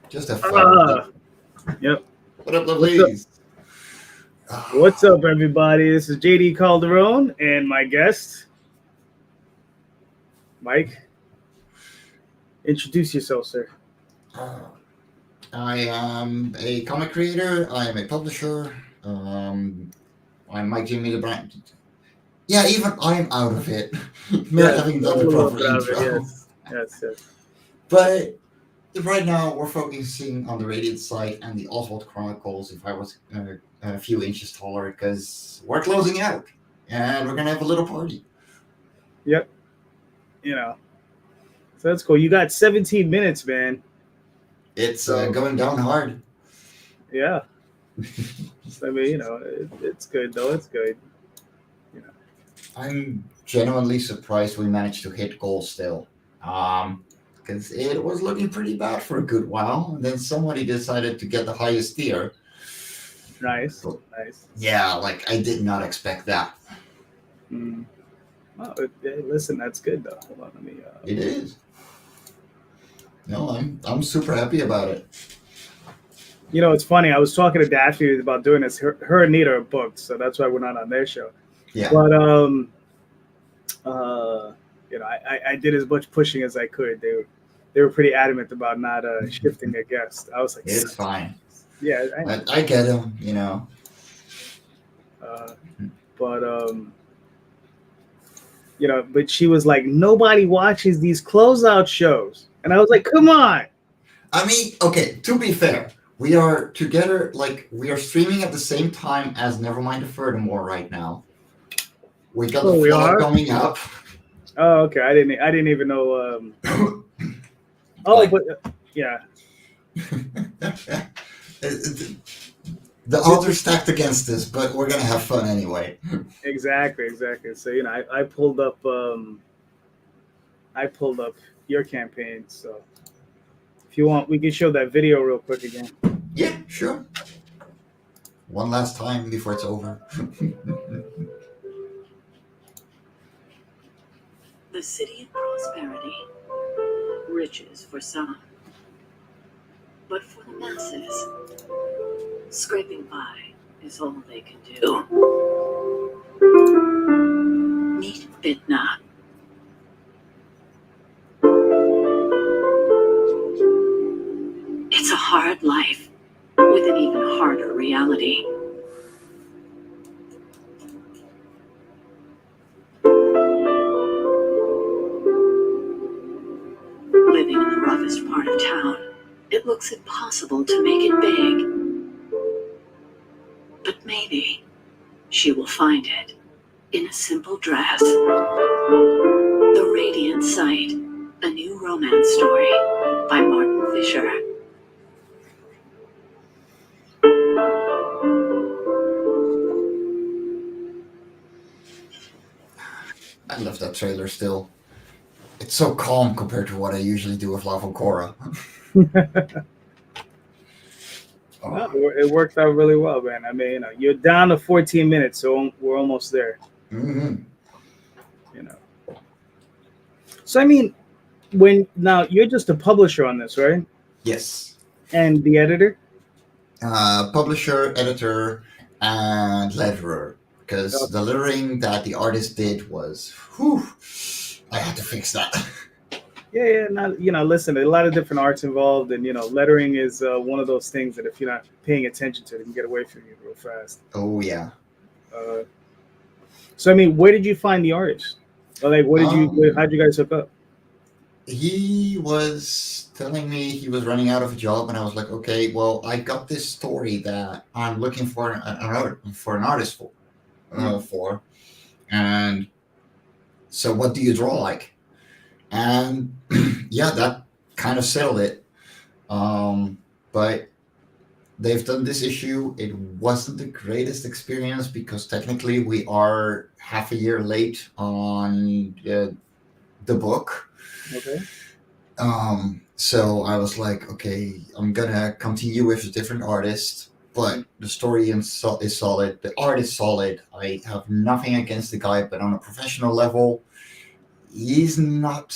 Just have fun. Yep. What up, lovelies? What's up, everybody? This is JD Calderon and my guest, Mike. Introduce yourself, sir. I am a comic creator. I am a publisher. I'm Mike Jimmy de Bruin. Yeah, even I'm out of it. Not having done the proper intro. Yes. But right now we're focusing on the Radiant site and the Oswald Chronicles. If I was a few inches taller, because we're closing out and we're gonna have a little party. Yep. So that's cool. You got 17 minutes, man. It's going down hard. Yeah. I mean, it's good though. It's good. I'm genuinely surprised we managed to hit goals still. Because it was looking pretty bad for a good while, and then somebody decided to get the highest tier. Nice. Yeah, like I did not expect that. Well, listen, that's good though. Hold on, let me. It is. No, I'm super happy about it. It's funny. I was talking to Daphne about doing this. Her and Nita are booked, so that's why we're not on their show. Yeah. But I did as much pushing as I could. They were pretty adamant about not shifting a guest. I was like, it's fine. Yeah, I get them. But she was like, nobody watches these closeout shows, and I was like, come on. I mean, okay. To be fair, we are together. Like we are streaming at the same time as Nevermind the Furthermore right now. We got the vlog coming up. Oh, okay. I didn't even know. Yeah. The odds are stacked against us, but we're gonna have fun anyway. Exactly. So I pulled up. I pulled up your campaign. So if you want, we can show that video real quick again. Yeah, sure. One last time before it's over. The city of prosperity, riches for some, but for the masses, scraping by is all they can do. Meet Bitna. It's a hard life with an even harder reality. Living in the roughest part of town, it looks impossible to make it big. But maybe she will find it in a simple dress. The Radiant Site, a new romance story by Martin Fisher. I love that trailer still. It's so calm compared to what I usually do with Lava Cora. Well, it worked out really well, man. I mean, you're down to 14 minutes, so we're almost there. Mm-hmm. So I mean, now you're just a publisher on this, right? Yes. And the editor? Publisher, editor, and letterer. Because the lettering that the artist did was, I had to fix that. Yeah. Listen, a lot of different arts involved, and lettering is one of those things that if you're not paying attention to, it can get away from you real fast. Oh yeah. So I mean, where did you find the artist? Or like, how'd you guys hook up? He was telling me he was running out of a job, and I was like, okay, well, I got this story that I'm looking for an artist for. And so what do you draw like? And yeah, that kind of settled it. But they've done this issue. It wasn't the greatest experience because technically we are half a year late on the book. Okay. So I was like, okay, I'm gonna continue with a different artist, but the story is solid. The art is solid. I have nothing against the guy, but on a professional level, he's not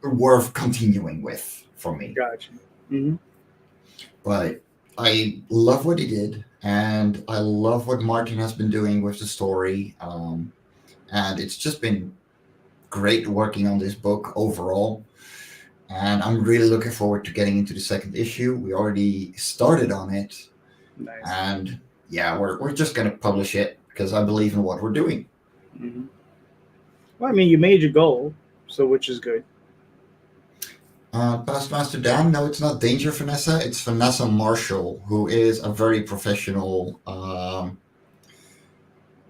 worth continuing with for me. Gotcha. Hmm. But I love what he did, and I love what Martin has been doing with the story. And it's just been great working on this book overall. And I'm really looking forward to getting into the second issue. We already started on it, Nice. and yeah, we're just gonna publish it because I believe in what we're doing. Hmm. Well, I mean, you made your goal, so which is good. Past Master Dan, no, it's not Danger Vanessa. It's Vanessa Marshall, who is a very professional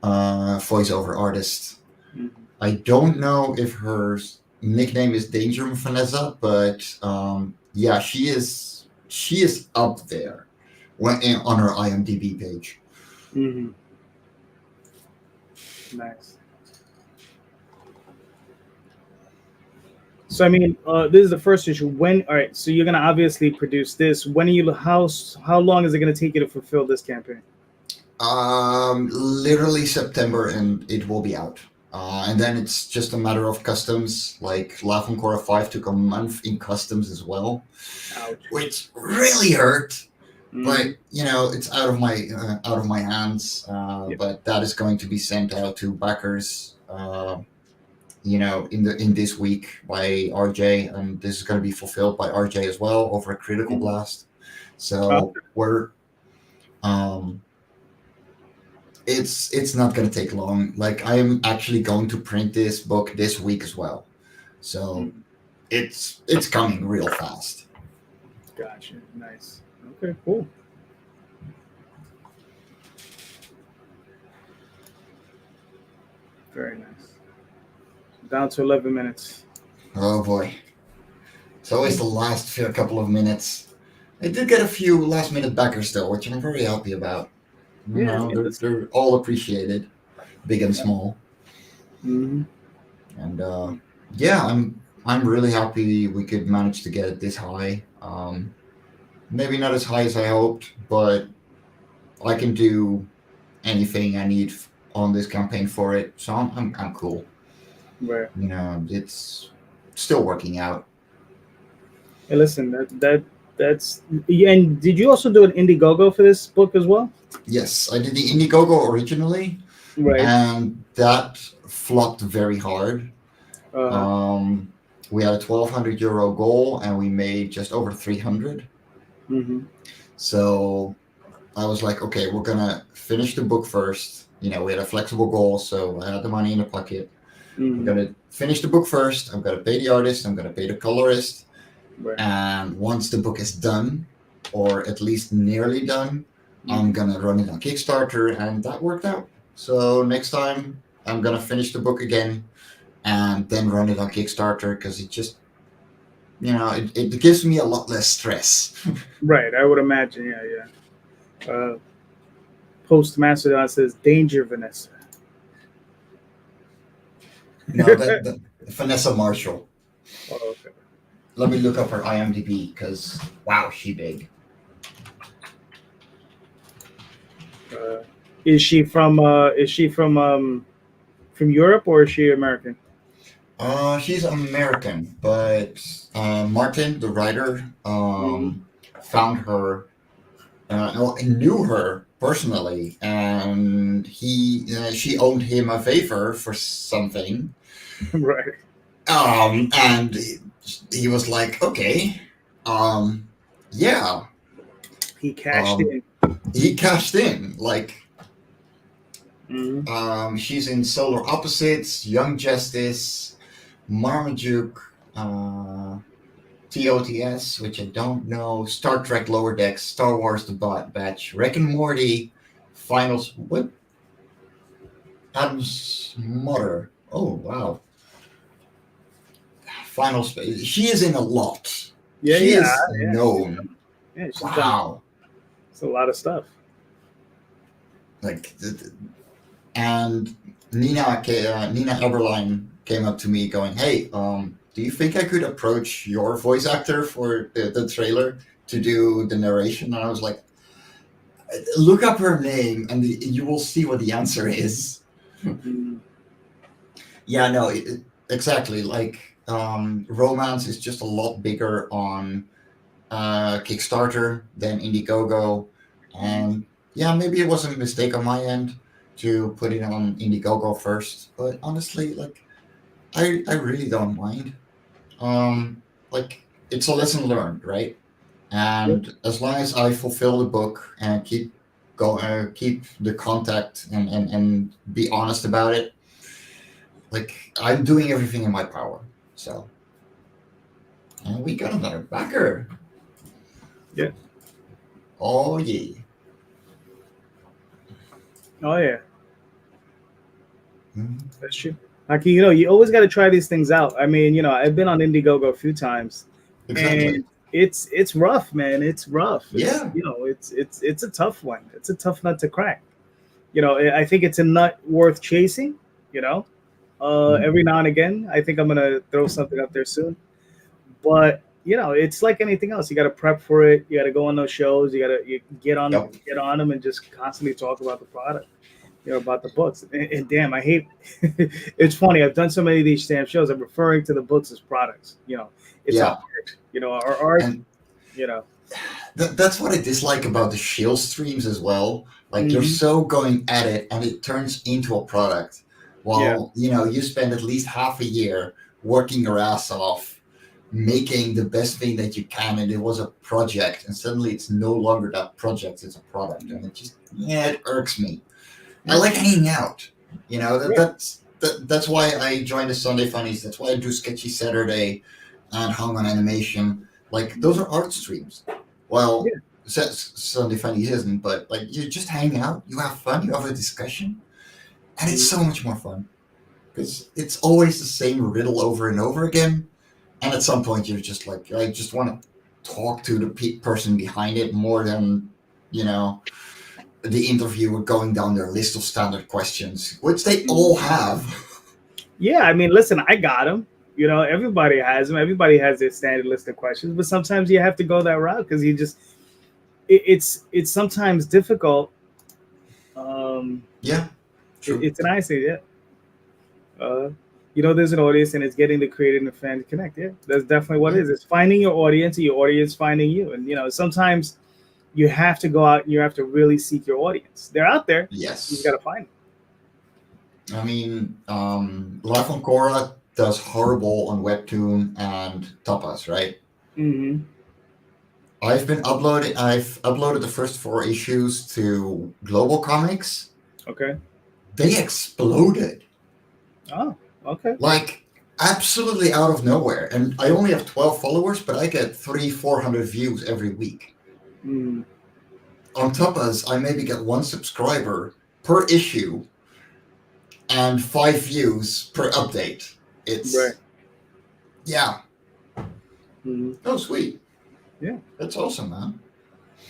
voiceover artist. Mhm. I don't know if her nickname is Danger Vanessa, but yeah, she is up there on her IMDb page. Hmm. Nice. So I mean, this is the first issue. When all right, so you're gonna obviously produce this. When are you? How long is it gonna take you to fulfill this campaign? Literally September, and it will be out. And then it's just a matter of customs. Like Laugh and Cora 5 took a month in customs as well, Ouch. which really hurt. Mhm. But it's out of my hands. Yeah. But that is going to be sent out to backers. In this week by RJ, and this is going to be fulfilled by RJ as well over a Critical Mhm. Blast. Oh, So we're it's not going to take long. Like I am actually going to print this book this week as well, so mhm. it's coming real fast. Gotcha. Nice. Okay. Cool. Very nice. Down to 11 minutes. Oh boy, it's always the last couple of minutes. I did get a few last minute backers though, which I'm very happy about. Yeah. They're all appreciated, big and small. Hmm. And yeah, I'm really happy we could manage to get it this high. Maybe not as high as I hoped, but I can do anything I need on this campaign for it, so I'm cool. Right. It's still working out. Hey, listen. That's. Yeah, and did you also do an Indiegogo for this book as well? Yes, I did the Indiegogo originally, Right. and that flopped very hard. Uh, We had a €1,200 goal, and we made just over 300. hmm. So I was like, okay, we're gonna finish the book first. We had a flexible goal, so I had the money in the pocket. I'm Hmm. gonna finish the book first. I'm gonna pay the artist. I'm gonna pay the colorist. Right. And once the book is done, or at least nearly done, I'm gonna run it on Kickstarter, and that worked out. So next time, I'm gonna finish the book again, and then run it on Kickstarter because it just, it gives me a lot less stress. Right. I would imagine. Yeah. Yeah. Postmaster says danger, Vanessa. that Vanessa Marshall. Oh, okay. Let me look up her IMDb because wow, she big. Is she from Europe or is she American? She's American, but Martin, the writer, found her, knew her personally, and she owed him a favor for something. Right. And he was like, okay, yeah. He cashed in. He cashed in. Like, Mhm. she's in Solar Opposites, Young Justice, Marmaduke, TOTS, which I don't know, Star Trek Lower Decks, Star Wars The Batch, Rick and Morty, Finals. What? Adam's Mother. Oh, wow. Final Space. She is in a lot. Yeah, She yeah, is yeah. known. Yeah, she's done. Wow. It's a lot of stuff. Like, and Nina Eberlein came up to me going, "Hey, do you think I could approach your voice actor for the trailer to do the narration?" And I was like, "Look up her name, and you will see what the answer is." Mhm. Yeah, no, exactly. Like, romance is just a lot bigger on Kickstarter than Indiegogo, and yeah, maybe it was a mistake on my end to put it on Indiegogo first. But honestly, like I really don't mind. Like it's a lesson learned, right? And as long as I fulfill the book and keep the contact and be honest about it, like I'm doing everything in my power. So, and we got another backer. Yeah. Oh yeah. Oh yeah, Mhm. that's true. Like you always got to try these things out. I mean, I've been on Indiegogo a few times, Exactly. and it's rough, man. It's rough. Yeah. It's a tough one. It's a tough nut to crack. I think it's a nut worth chasing. You know, Mhm. every now and again, I think I'm gonna throw something up there soon. But it's like anything else. You got to prep for it. You got to go on those shows. You Yep. get on them, and just constantly talk about the product. About the books. And damn, I hate. It's funny. I've done so many of these damn shows. I'm referring to the books as products. It's Yeah. art. Our art. And You know. that's what I dislike about the shield streams as well. Like you're Mhm. so going at it, and it turns into a product. Yeah. While you spend at least half a year working your ass off, making the best thing that you can, and it was a project, and suddenly it's no longer that project; it's a product, and it irks me. I like hanging out. Right. That's why I joined the Sunday Funnies. That's why I do Sketchy Saturday and Hung on Animation. Like those are art streams. Well, Yeah. Sunday Funnies isn't, but like you just hang out, you have fun, you have a discussion, and it's so much more fun because it's always the same riddle over and over again. And at some point, you're just like, I just want to talk to the person behind it more than you know the interviewer going down their list of standard questions, which they all have. Yeah. I mean, listen, I got them. Everybody has them. Everybody has their standard list of questions. But sometimes you have to go that route because it's sometimes difficult. Um, Yeah, true. it's an I say, yeah. Uh, there's an audience, and it's getting the creator and the fan to connect. Yeah, that's definitely what it Yeah. is. It's finding your audience, and your audience finding you. And sometimes you have to go out and you have to really seek your audience. They're out there. You got Yes. to find I mean, Life on Korra does horrible on Webtoon and Tapas, right? them. I've uploaded the first 4 issues to Global Comics. Okay. They exploded. Oh, okay. Like absolutely out of nowhere. And I only have 12 followers, but I get 400 views every week. Mm. On Tapas, I maybe get 1 subscriber per issue and 5 views per update. It's Right. yeah. Mm. Oh, sweet. Yeah. That's awesome, man.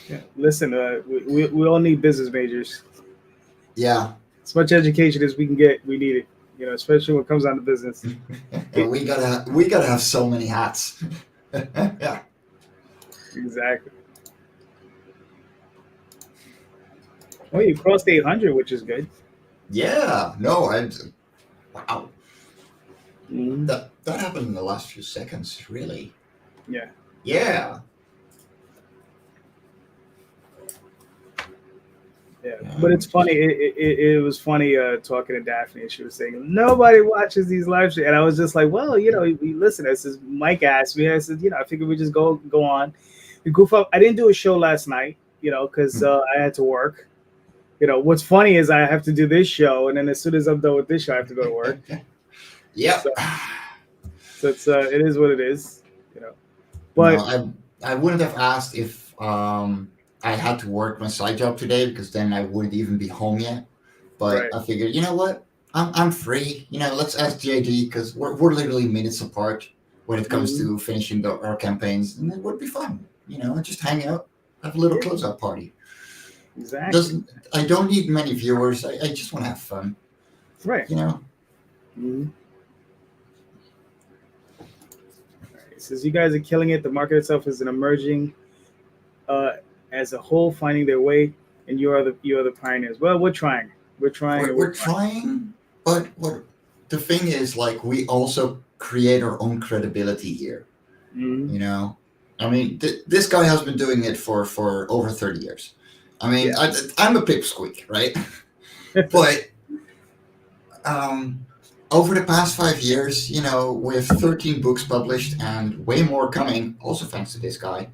Yeah. Listen, we all need business majors. Yeah. As much education as we can get, we need it. Especially when it comes down to business. And we gotta have so many hats. Yeah. Exactly. Well, you crossed 800, which is good. Yeah. No, wow. Mm. That happened in the last few seconds, really. Yeah. Yeah. Yeah, but it's funny. It was funny talking to Daphne, and she was saying nobody watches these live streams, and I was just like, well, we listen. I says Mike asked me. I said, I figured we just go on, we goof up. I didn't do a show last night, because I had to work. What's funny is I have to do this show, and then as soon as I'm done with this show, I have to go to work. Yep. So it is what it is, But no, I wouldn't have asked if I had to work my side job today because then I wouldn't even be home yet. But right. I figured, you know what? I'm free. Let's ask JD because we're literally minutes apart when it comes to finishing our campaigns, and it would be fun. Just hang out, have a little close-out party. Exactly. I don't need many viewers. I just want to have fun. Right. Mm-hmm. It says you guys are killing it. The market itself is an emerging as a whole, finding their way, and you are the pioneers. Well, we're trying. We're trying. We're trying, but what the thing is, like, we also create our own credibility here. Mhm. You know, I mean, this guy has been doing it for over 30 years. I mean, Yeah. I'm a pipsqueak, right? But over the past 5 years, you know, with 13 books published and way more coming, also thanks to this guy,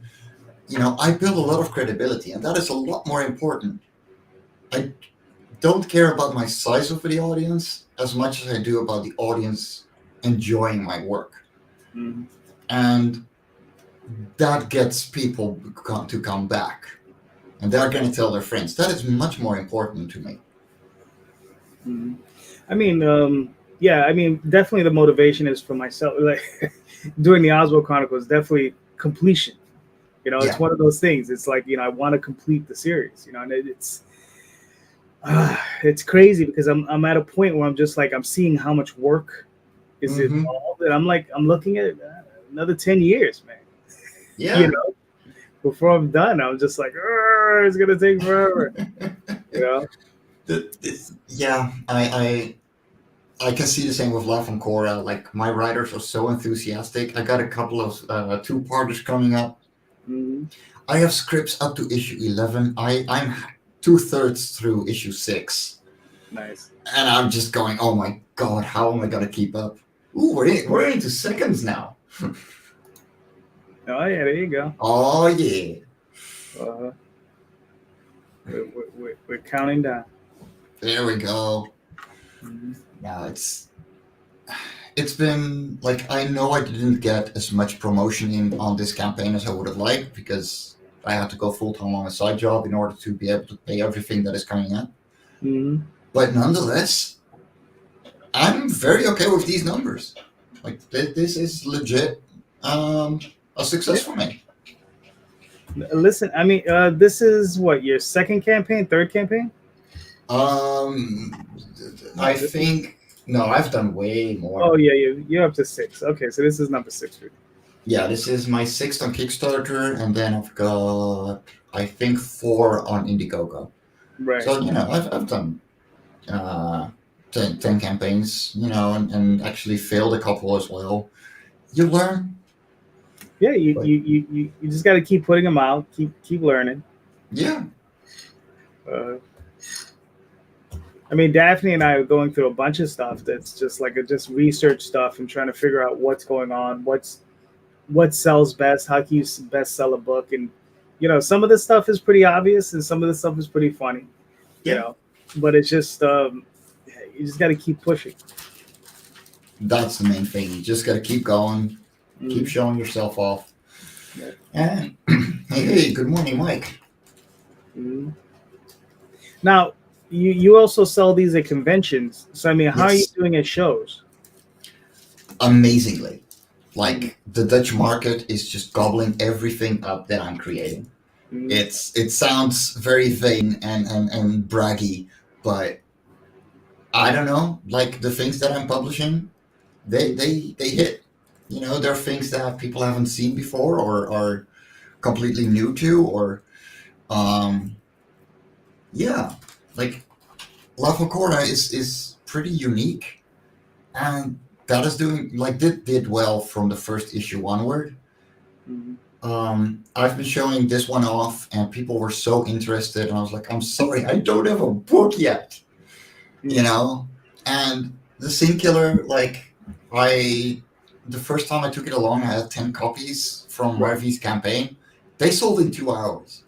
you know, I built a lot of credibility, and that is a lot more important. I don't care about my size of the audience as much as I do about the audience enjoying my work. Mhm. And that gets people to come back. And they're going to tell their friends. That is much more important to me. Mhm. I mean, yeah, I mean, definitely the motivation is for myself. Like doing the Oswald Chronicles, definitely completion. You know, it's Yeah. one of those things. It's like, you know, I want to complete the series. You know, and it's crazy because I'm at a point where I'm just like I'm seeing how much work is Mm-hmm. involved, and I'm like I'm looking at another 10 years, man. You Yeah. know, before I'm done, I'm just like, it's gonna take forever. You know. Yeah. I can see the same with Love from Korra. Like, my writers are so enthusiastic. I got a couple of two-parters coming up. Mhm. I have scripts up to issue 11. I'm two-thirds through issue 6. Nice. And I'm just going, oh my God, how am I going to keep up? Ooh, we're into seconds now. Oh yeah, there you go. Oh, yeah. Uh, we're counting down. There we go. Mhm. Now it's been like, I know I didn't get as much promotion in on this campaign as I would have liked because I had to go full time on a side job in order to be able to pay everything that is coming in. Mhm. But nonetheless, I'm very okay with these numbers. Like, this is legit a success for me. Listen, I mean, this is what your second campaign, third campaign? Um, I No, this is. think no, I've done way Oh more. yeah, you're up to 6. Okay, so this is number 6 for you. Yeah, this is my 6th on Kickstarter, and then I've got, I think, 4 on Indiegogo. Right. So, you know, I've done uh, 10 campaigns, you know, and actually failed a couple as well. You learn, Yeah, you but you you you, you just got to keep putting them out, keep learning. yeah, Uh, I mean, Daphne and I are going through a bunch of stuff that's just like just research stuff and trying to figure out what's going on, what sells best, how can you best sell a book, and you know, some of this stuff is pretty obvious and some of this stuff is pretty funny, you yeah, know, but it's just you just got to keep pushing. that's the main thing. You just got to keep going, keep Mhm. showing yourself off. Yeah. And hey, good morning, Mike. Mhm. Now, you also sell these at conventions, so I mean, how are you Yes, doing at shows? amazingly. Mhm. Like, the Dutch market is just gobbling everything up that I'm creating. Mhm. It sounds very vain and braggy, but I don't know. Like, the things that I'm publishing, they hit. You know, they're things that people haven't seen before or are completely new to, or um, yeah, like La Focora is pretty unique, and that is doing like did well from the first issue onward. Mhm. I've been showing this one off, and people were so interested, and I was like, I'm sorry, I don't have a book yet, you Mhm. know. And the Sin Killer, like, I the first time I took it along, I had 10 copies from Right. Ravi's campaign. They sold in 2 hours.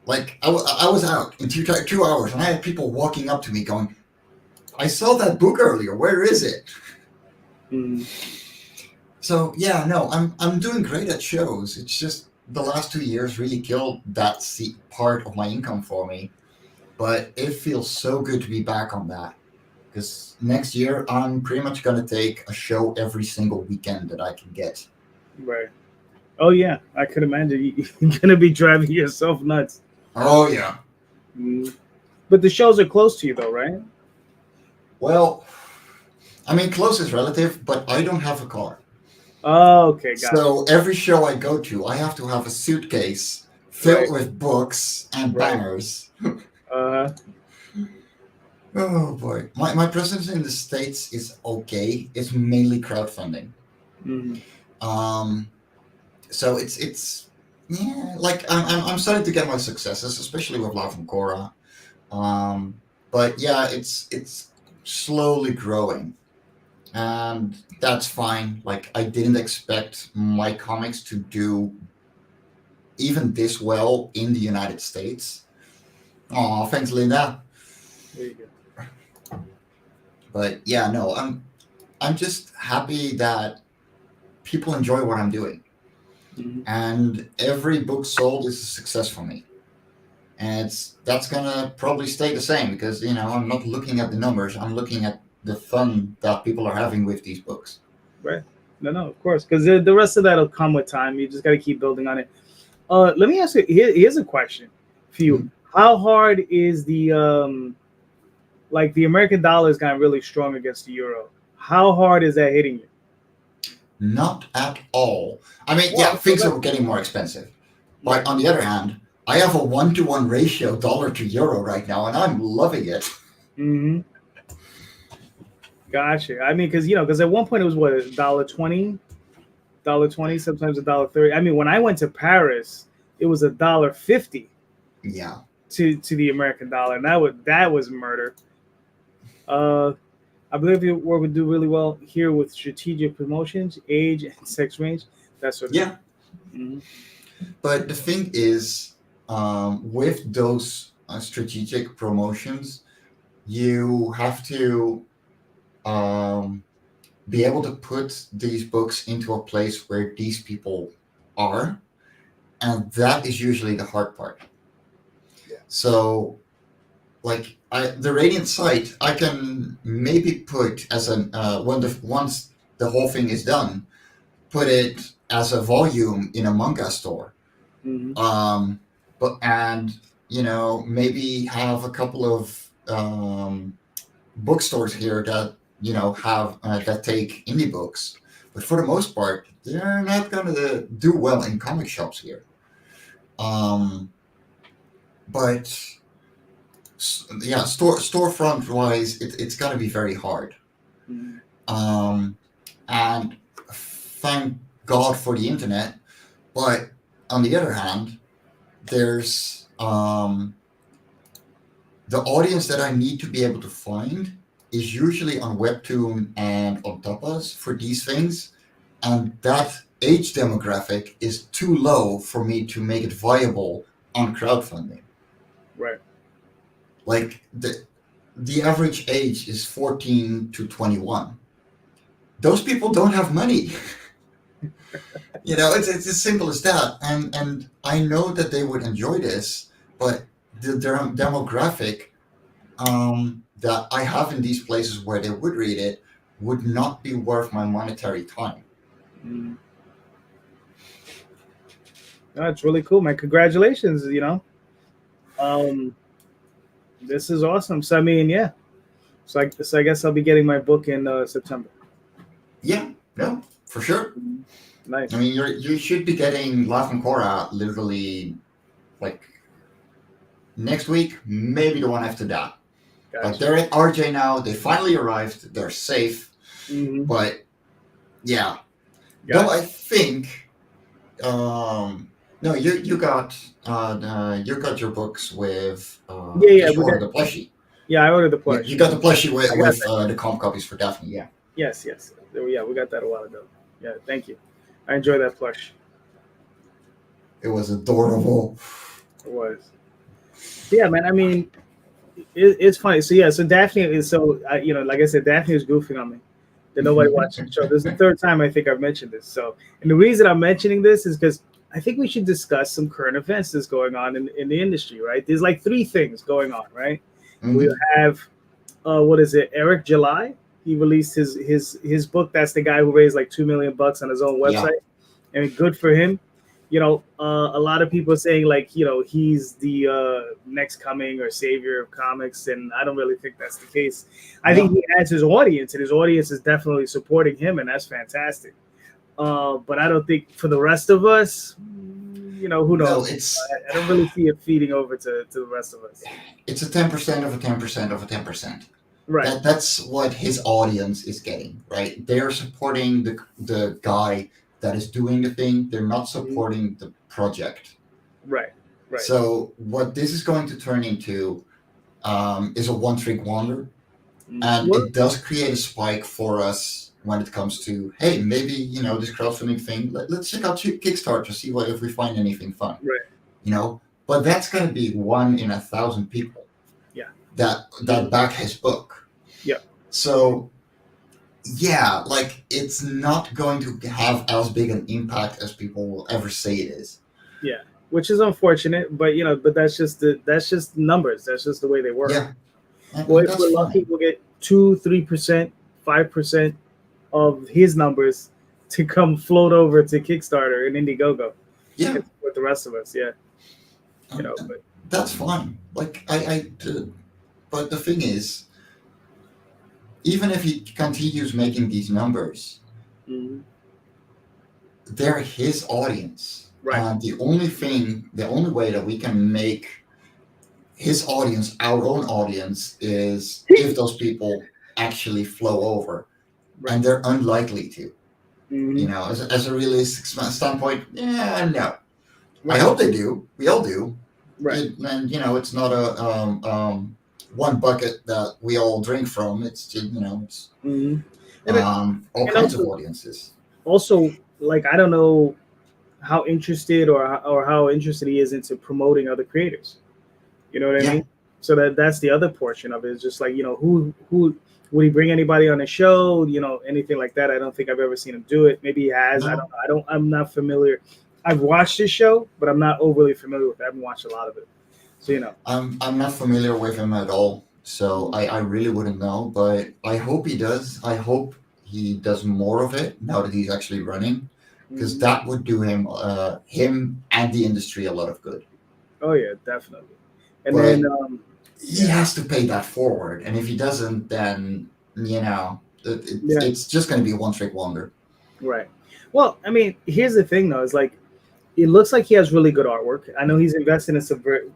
Like, I was out in 2 hours, and I had people walking up to me going, I saw that book earlier. Where is it? Mhm. So yeah, no, I'm doing great at shows. It's just the last 2 years really killed that part of my income for me. But it feels so good to be back on that because next year I'm pretty much gonna take a show every single weekend that I can get. Right. Oh yeah, I could imagine you're gonna be driving yourself nuts. Oh yeah. Mhm. But the shows are close to you, though, right? Well, I mean, close is relative, but I don't have a car. Oh, okay, got you. So every show I go to, I have to have a suitcase filled Right, with books and right. banners. Uh, Oh boy, my presence in the States is okay. It's mainly crowdfunding. Mhm. Um, so it's yeah, like I'm starting to get my successes, especially with Love and Cora. But yeah, it's slowly growing, and that's fine. Like I didn't expect my comics to do even this well in the United States. Oh, thanks, Linda. There you go. But yeah, no, I'm just happy that people enjoy what I'm doing, Mhm. and every book sold is a success for me. And that's gonna probably stay the same because I'm not looking at the numbers. I'm looking at the fun that people are having with these books. Right. No, of course, because the rest of that'll come with time. You just got to keep building on it. Let me ask you. Here's a question for you. Mhm. How hard is the like the American dollar is gotten really strong against the euro? How hard is that hitting you? Not at all. I mean, Wow. yeah, things are getting more expensive. But Right. on the other hand, I have a 1-to-1 ratio dollar to euro right now, and I'm loving it. Mm-hmm. Gotcha. I mean, because at one point it was what, $1.20, $1.20, sometimes $1.30. I mean, when I went to Paris, it was $1.50 Yeah. to the American dollar, and that was murder. Uh, I believe your work would do really well here with strategic promotions, age and sex range, that sort of thing. Yeah. Mhm. But the thing is, with those strategic promotions, you have to um, be able to put these books into a place where these people are, and that is usually the hard part. Yeah. So, like the Radiant site, I can maybe put as an once the whole thing is done, put it as a volume in a manga store. Mhm. Um, but and maybe have a couple of bookstores here that have that take indie books, but for the most part, they're not going to do well in comic shops here. Um, but yeah, storefront wise, it's going to be very hard. Mhm. Um, and thank God for the internet. But on the other hand, there's the audience that I need to be able to find is usually on Webtoon and on Tapas for these things, and that age demographic is too low for me to make it viable on crowdfunding. Right. Like the average age is 14 to 21. Those people don't have money. It's as simple as that. And I know that they would enjoy this, but their demographic that I have in these places where they would read it would not be worth my monetary time. Mhm. That's really cool, man. Congratulations. Um, this is awesome. So I mean, yeah. So I guess I'll be getting my book in September. Yeah, no, for sure. I Nice. mean, you should be getting Laugh and Cora literally like next week, maybe the one after that. Like Gotcha. they're at RJ now. They finally arrived. They're safe. Hmm. But yeah, though Gotcha. I think no, you got your books with Yeah, yeah. because you We got. ordered the plushie. Yeah, I ordered the You, plush. you got the plushie I got with that. the comp copies for Daphne. Yeah, Yes, yes. Yeah, we got that a while ago. Yeah, thank you. I enjoy that plush. it was adorable. It was. Yeah, man. I mean, it's funny. So yeah, so Daphne is like I said, Daphne is goofing on me. That nobody watches the show. This is the third time I think I've mentioned this. So, and the reason I'm mentioning this is because I think we should discuss some current events that's going on in the industry. Right? There's like three things going on. Right? We Mhm. have what is it? Eric July. He released his book. That's the guy who raised like $2 million on his own Yeah, website, and good for him. A lot of people are saying like he's the next coming or savior of comics, and I don't really think that's the case. I think no, he has his audience, and his audience is definitely supporting him, and that's fantastic. But I don't think for the rest of us, who No, knows? I don't really see it feeding over to the rest of us. it's a 10% of a 10% of a 10%. Right. That's what his audience is getting, right? They're supporting the guy that is doing the thing. They're not supporting the project. Right. Right. So what this is going to turn into is a one-trick wonder, and Well, it does create a spike for us when it comes to, hey, maybe this crowdfunding thing. Let's check out Kickstarter to see if we find anything fun. right. But that's going to be 1 in 1,000 people. Yeah. That back his book. Yeah. So yeah, like it's not going to have as big an impact as people will ever say it is. Yeah. Which is unfortunate, but but that's just numbers. That's just the way they work. Yeah. Well, if we're lucky, we'll get 2%, 3%, 5% of his numbers to come float over to Kickstarter and Indiegogo. Yeah. With the rest of us, yeah. But that's fine. Like but the thing is, even if he continues making these numbers, they're his audience. Right. And the only way that we can make his audience our own audience is if those people actually flow over. Right. And they're unlikely to. As a realistic standpoint, no. Right. I hope they do. We all do. Right. And it's not a one bucket that we all drink from. It's just it's all kinds of audiences. Also, like I don't know how interested or how interested he is into promoting other creators. You know what I mean? So that's the other portion of it. Is just like who would he bring anybody on the show? Anything like that. I don't think I've ever seen him do it. Maybe he has. No. I'm not familiar. I've watched his show, but I'm not overly familiar with it. I haven't watched a lot of it. So I'm not familiar with him at all. So I really wouldn't know. But I hope he does. I hope he does more of it now that he's actually running, because that would do him and the industry a lot of good. Oh yeah, definitely. And but then he has to pay that forward, and if he doesn't, then it's just going to be a one-trick wonder. Right. Well, I mean, here's the thing though: is like it looks like he has really good artwork. I know he's invested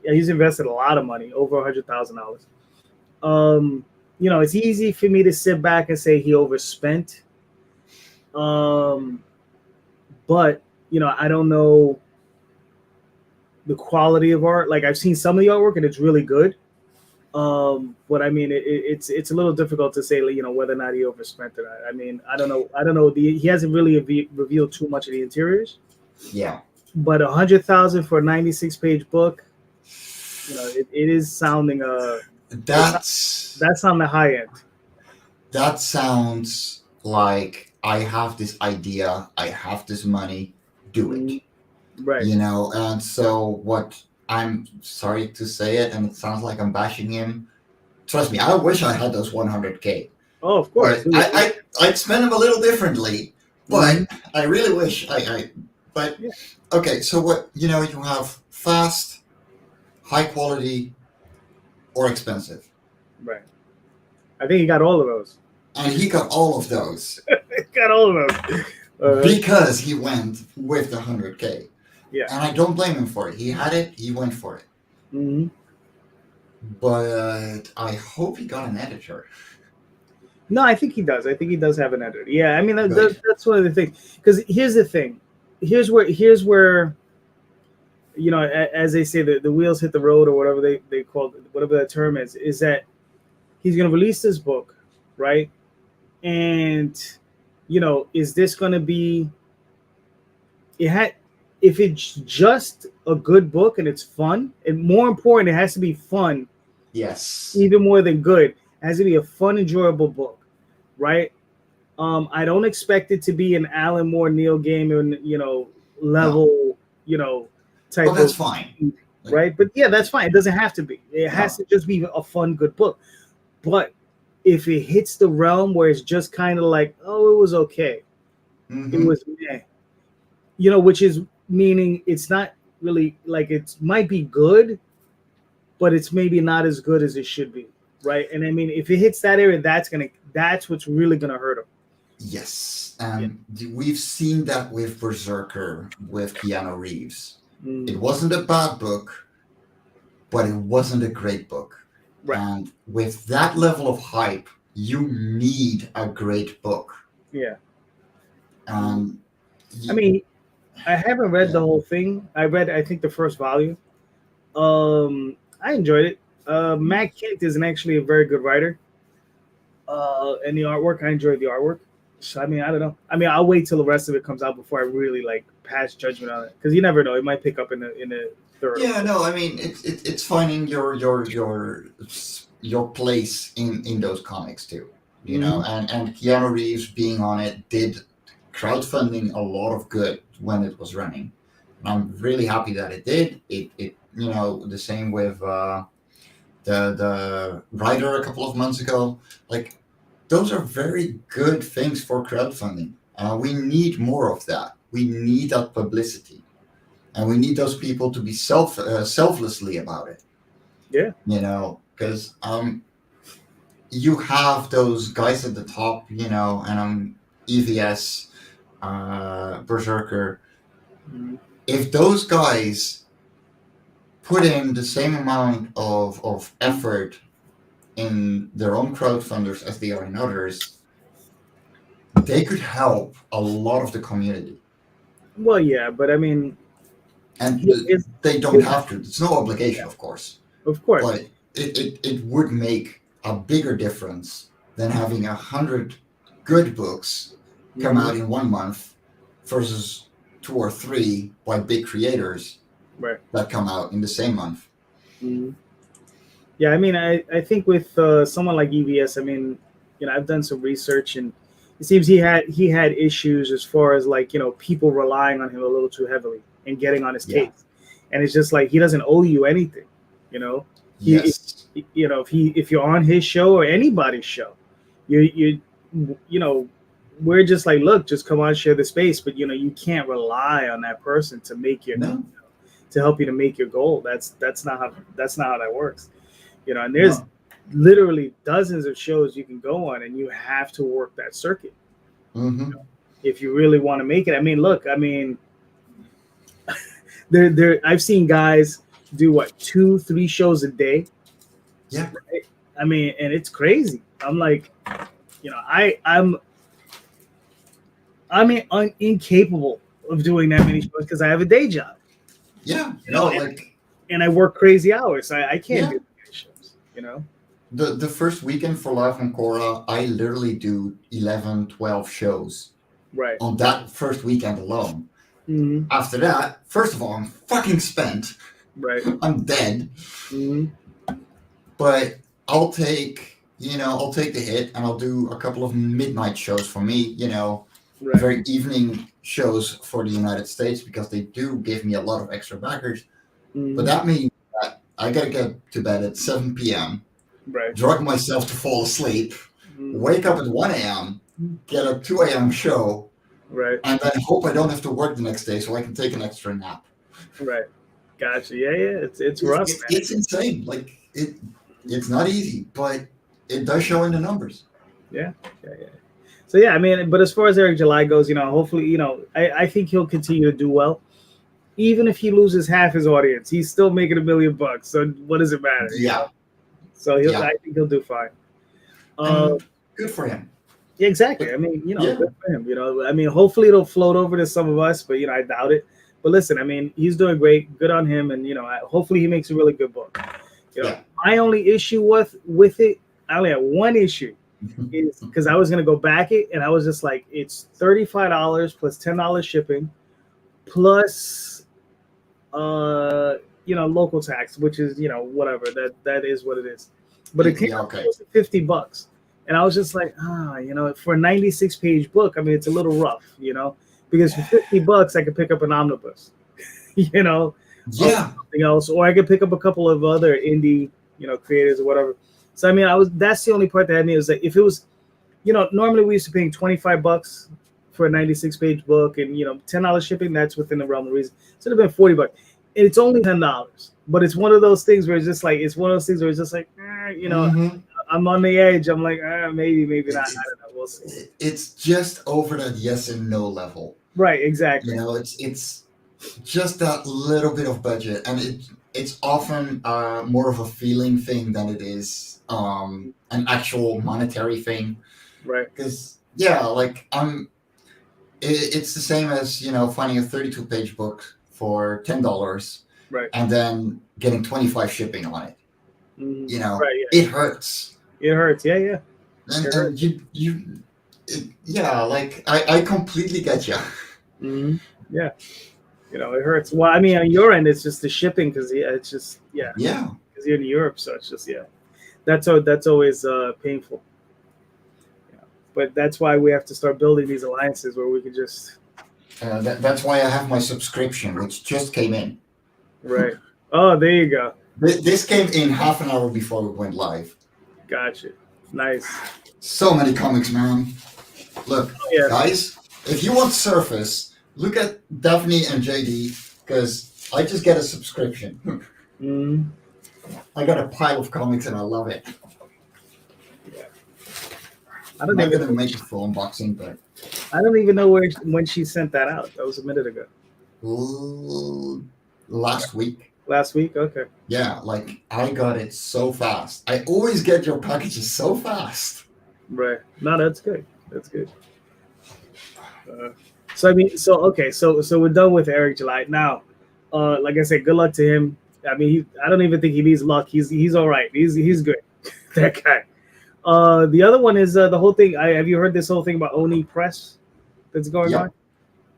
he's invested a lot of money, over $100,000. It's easy for me to sit back and say he overspent. But I don't know the quality of art. Like I've seen some of the artwork and it's really good. But I mean, it's a little difficult to say, whether or not he overspent or not. I mean, I don't know. He hasn't really revealed too much of the interiors. Yeah. But $100,000 for a 96-page book, it is sounding that's on the high end. That sounds like I have this idea, I have this money, do it. Right. And so what I'm sorry to say it, and it sounds like I'm bashing him. Trust me, I wish I had those 100K. Oh, of course. I'd spend them a little differently, but I really wish okay, so what, you have fast, high quality, or expensive. Right. I think he got all of those. And he got all of those. Got all of those. Because he went with the 100K. Yeah. And I don't blame him for it. He had it, he went for it. But I hope he got an editor. No, I think he does. I think he does have an editor. Yeah, I mean, that's one of the things. Because here's the thing. Here's where as they say, the wheels hit the road, or whatever they call it, whatever that term is that he's going to release this book, right? And, is this going to be, if it's just a good book and it's fun, and more important, it has to be fun. Yes. Even more than good. It has to be a fun, enjoyable book, right? I don't expect it to be an Alan Moore, Neil Gaiman, level, type of. Well, that's fine. Right? But yeah, that's fine. It doesn't have to be. It has to just be a fun, good book. But if it hits the realm where it's just kind of like, oh, it was okay. It was meh. Which is meaning it's not really like it might be good, but it's maybe not as good as it should be. Right. And I mean, if it hits that area, that's what's really gonna hurt him. Yes. And we've seen that with Berserker with Keanu Reeves. It wasn't a bad book, but it wasn't a great book. Right. And with that level of hype, you need a great book. Yeah. I mean, I haven't read the whole thing. I read, I think, the first volume. I enjoyed it. Matt Kent is actually a very good writer. And the artwork, I enjoyed the artwork. So I mean, I don't know. I mean, I'll wait till the rest of it comes out before I really like pass judgment on it, because you never know. It might pick up in the third. Yeah, no, I mean, it's finding your place in those comics too. You know, and Keanu Reeves being on it did crowdfunding a lot of good when it was running. And I'm really happy that it did. It you know, the same with the writer a couple of months ago. Like, those are very good things for crowdfunding. We need more of that. We need that publicity, and we need those people to be selflessly about it. Yeah, you know, because you have those guys at the top, you know, and EVS, Berserker. If those guys put in the same amount of effort in their own crowdfunders as they are in others, they could help a lot of the community. Well, yeah, but I mean, and they don't have to. It's no obligation, of course. Of course, but it would make a bigger difference than having 100 good books come out in 1 month versus 2 or 3 by big creators that come out in the same month. Yeah, I mean, I think with someone like EVS, I mean, you know, I've done some research, and it seems he had issues as far as, like, you know, people relying on him a little too heavily and getting on his case, and it's just like he doesn't owe you anything, you know. You know, if you're on his show or anybody's show, you know, we're just like, look, just come on, share the space, but you know, you can't rely on that person to make your to help you to make your goal. That's not how that works. You know, and there's literally dozens of shows you can go on, and you have to work that circuit you know, if you really want to make it. I mean, look, I mean, I've seen guys do 2-3 shows a day. Yeah. Right? I mean, and it's crazy. I'm like, you know, I'm incapable of doing that many shows because I have a day job. Yeah. You know, and I work crazy hours. I can't do many shows, you know. The first weekend for Live and Cora, I literally do 11, 12 shows. Right. On that first weekend alone. After that, first of all, I'm fucking spent. Right. I'm dead. But I'll take the hit, and I'll do a couple of midnight shows for me, you know, very evening shows for the United States, because they do give me a lot of extra backers. But that means that I gotta get to bed at 7 p.m., drug myself to fall asleep, wake up at 1 a.m., get a 2 a.m. show, and then hope I don't have to work the next day so I can take an extra nap. Right. Gotcha. Yeah. It's rough, man. It's insane. Like, it's not easy, but it does show in the numbers. Yeah. So yeah, I mean, but as far as Eric July goes, you know, hopefully, you know, I think he'll continue to do well. Even if he loses half his audience, he's still making $1 million. So what does it matter? Yeah. So I think he'll do fine. Good for him. Yeah, exactly. I mean, you know, good for him. You know, I mean, hopefully it'll float over to some of us, but you know, I doubt it. But listen, I mean, he's doing great. Good on him, and you know, hopefully he makes a really good book. You know, my only issue with it, I only have one issue, is because I was gonna go back it, and I was just like, it's $35 plus $10 shipping, plus you know, local tax, which is, you know, whatever, that is what it is. But it came out to $50, and I was just like, you know, for a 96-page book, I mean, it's a little rough, you know, because for $50 I could pick up an omnibus, you know, something else, or I could pick up a couple of other indie, you know, creators or whatever. So I mean, that's the only part that had me, was that if it was, you know, normally we used to pay $25 for a 96-page book, and you know, $10 shipping, that's within the realm of reason. So it'd have been $40. And it's only $10, but it's one of those things where it's just like, you know, I'm on the edge. I'm like, maybe not. I don't know. We'll see. It's just over that yes and no level. Right. Exactly. You know, it's just that little bit of budget, and it's often more of a feeling thing than it is an actual monetary thing. Right. Because yeah, like it's the same as finding a 32-page book for $10 Right. and then getting 25 shipping on it. Right. Yeah. It hurts, It hurts. Yeah. Yeah. and yeah, like I completely get you. hmm Yeah. It hurts. Well, I mean, on your end, it's just the shipping because it's just Yeah. because you're in Europe, so it's just that's always painful. Yeah. But that's why we have to start building these alliances where we can just That's why I have my subscription, which just came in. right. Oh, there you go. This came in half an hour before we went live. Gotcha. Nice. So many comics, man. Look, Yeah. guys, if you want Surface, look at Daphne and JD, because I just get a subscription. Mm-hmm. I got a pile of comics and I love it. I I'm don't not even gonna make a full unboxing, but I don't even know when she sent that out. That was a minute ago. last week. Last week? Okay. Yeah, like I got it so fast. I always get your packages so fast. Right. No, that's good. That's good. So I mean, so we're done with Eric July now. Like I said, good luck to him. I mean, I don't even think he needs luck. He's all right. He's good. That guy. The other one is the whole thing. Have you heard this whole thing about Oni Press that's going on?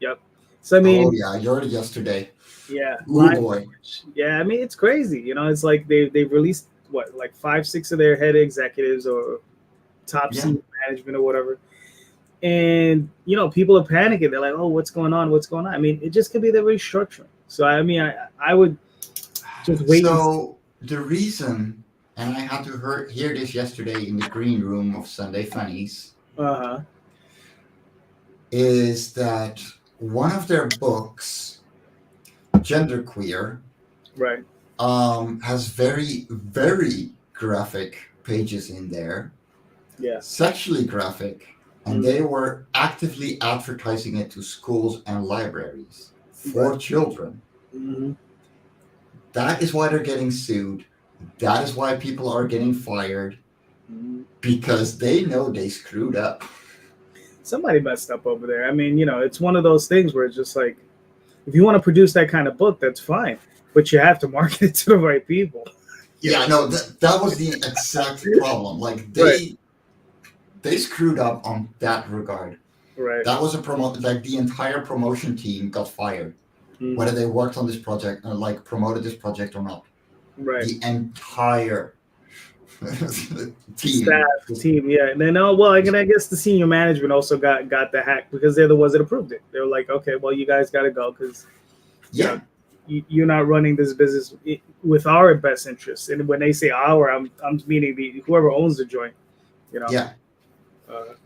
Yep. So I mean, oh yeah, I heard it yesterday. yeah, Ooh, boy. yeah. I mean, it's crazy. It's like they've released what, like 5-6 of their head executives or top senior management or whatever. And people are panicking. They're like, "Oh, what's going on? What's going on?" I mean, it just could be the restructuring. So I mean, I would just wait. So the reason, and I had to hear this yesterday in the green room of Sunday Funnies, is that one of their books, Genderqueer, right, has very, very graphic pages in there. Yeah. Sexually graphic. And they were actively advertising it to schools and libraries for children. Mm-hmm. That is why they're getting sued. That is why people are getting fired, because they know they screwed up. Somebody messed up over there. I mean, it's one of those things where it's just like, if you want to produce that kind of book, that's fine, but you have to market it to the right people. Yeah, no, that was the exact problem. Like they screwed up on that regard. Right. That was like the entire promotion team got fired, whether they worked on this project or like promoted this project or not. Right. The entire team. Team, yeah. And then, I guess the senior management also got the hack because they're the ones that approved it. They were like, okay, well, you guys got to go because you're not running this business with our best interests. And when they say our, I'm meaning whoever owns the joint. Yeah.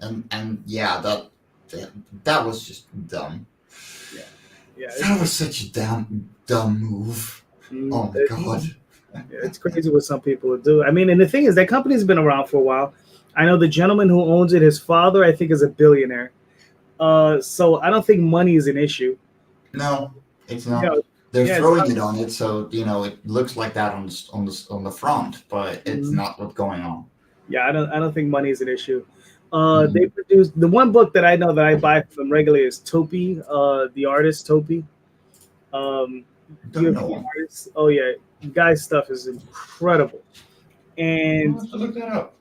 And yeah, that was just dumb. Yeah. That was such a dumb move. Oh my god. It's crazy what some people do. I mean, and the thing is, that company's been around for a while. I know the gentleman who owns it, his father, I think, is a billionaire. So I don't think money is an issue. No, it's not. They're throwing it on it, so it looks like that on the front, but it's not what's going on. Yeah, I don't think money is an issue. They produce the one book that I know that I buy from them regularly is Topi, the artist Topi. Don't know. Artist. Oh yeah, guy's stuff is incredible. And I'll have to look that up.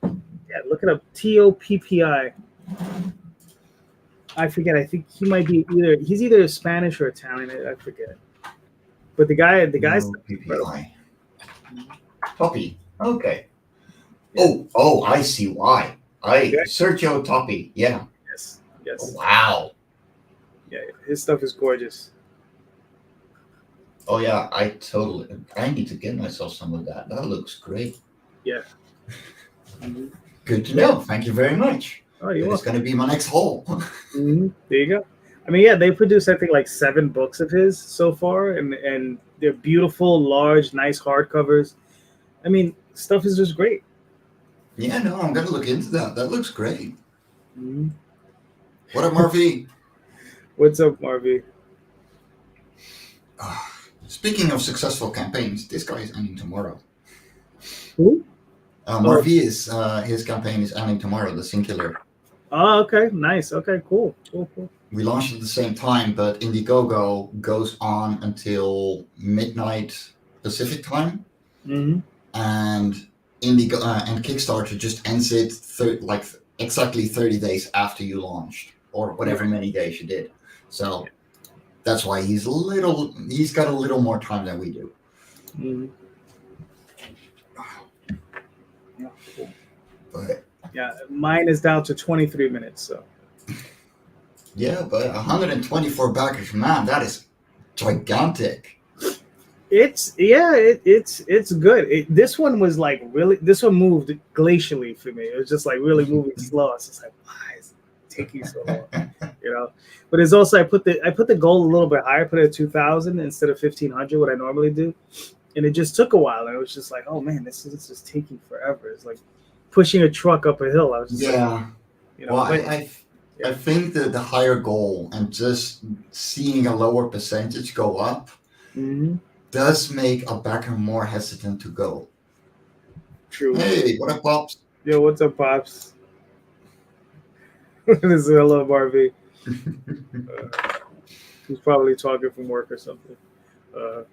Yeah, look it up. Toppi. I forget. I think he might be he's either Spanish or Italian. I forget. But the guy's PPI. Topi. Okay. Oh, I see why. Sergio Topi. Yeah. Yes. Oh, wow. Yeah, his stuff is gorgeous. Oh yeah, I need to get myself some of that. That looks great. Yeah. Good to know. Thank you very much. Oh, you're welcome. It's going to be my next haul. There you go. I mean, yeah, they produced, I think, like 7 books of his so far, and they're beautiful, large, nice hardcovers. I mean, stuff is just great. Yeah, no, I'm going to look into that. That looks great. What up, Murphy? What's up, Marvy? Speaking of successful campaigns, this guy is ending tomorrow. Who? Marvius, his campaign is ending tomorrow, the Singular. Oh, okay, nice. Okay, cool. We launched at the same time, but Indiegogo goes on until midnight Pacific time, Mm-hmm. and and Kickstarter just ends it exactly 30 days after you launched, or whatever many days you did. So that's why he's got a little more time than we do. Mm-hmm. Yeah, cool. But yeah, mine is down to 23 minutes. So yeah, but 124 backers, man, that is gigantic. it's good. This one was like really. This one moved glacially for me. It was just like really moving slow. It's just like, why is it taking so long? You know. But it's also I put the goal a little bit higher. Put it at 2,000 instead of 1,500, what I normally do. And it just took a while. And it was just like, oh man, this is just taking forever. It's like pushing a truck up a hill. I was just like, you know. Well, I think that the higher goal and just seeing a lower percentage go up does make a backer more hesitant to go. True. Hey, what up, Pops? Yo, what's up, Pops? This is hello, Barbie. He's probably talking from work or something. But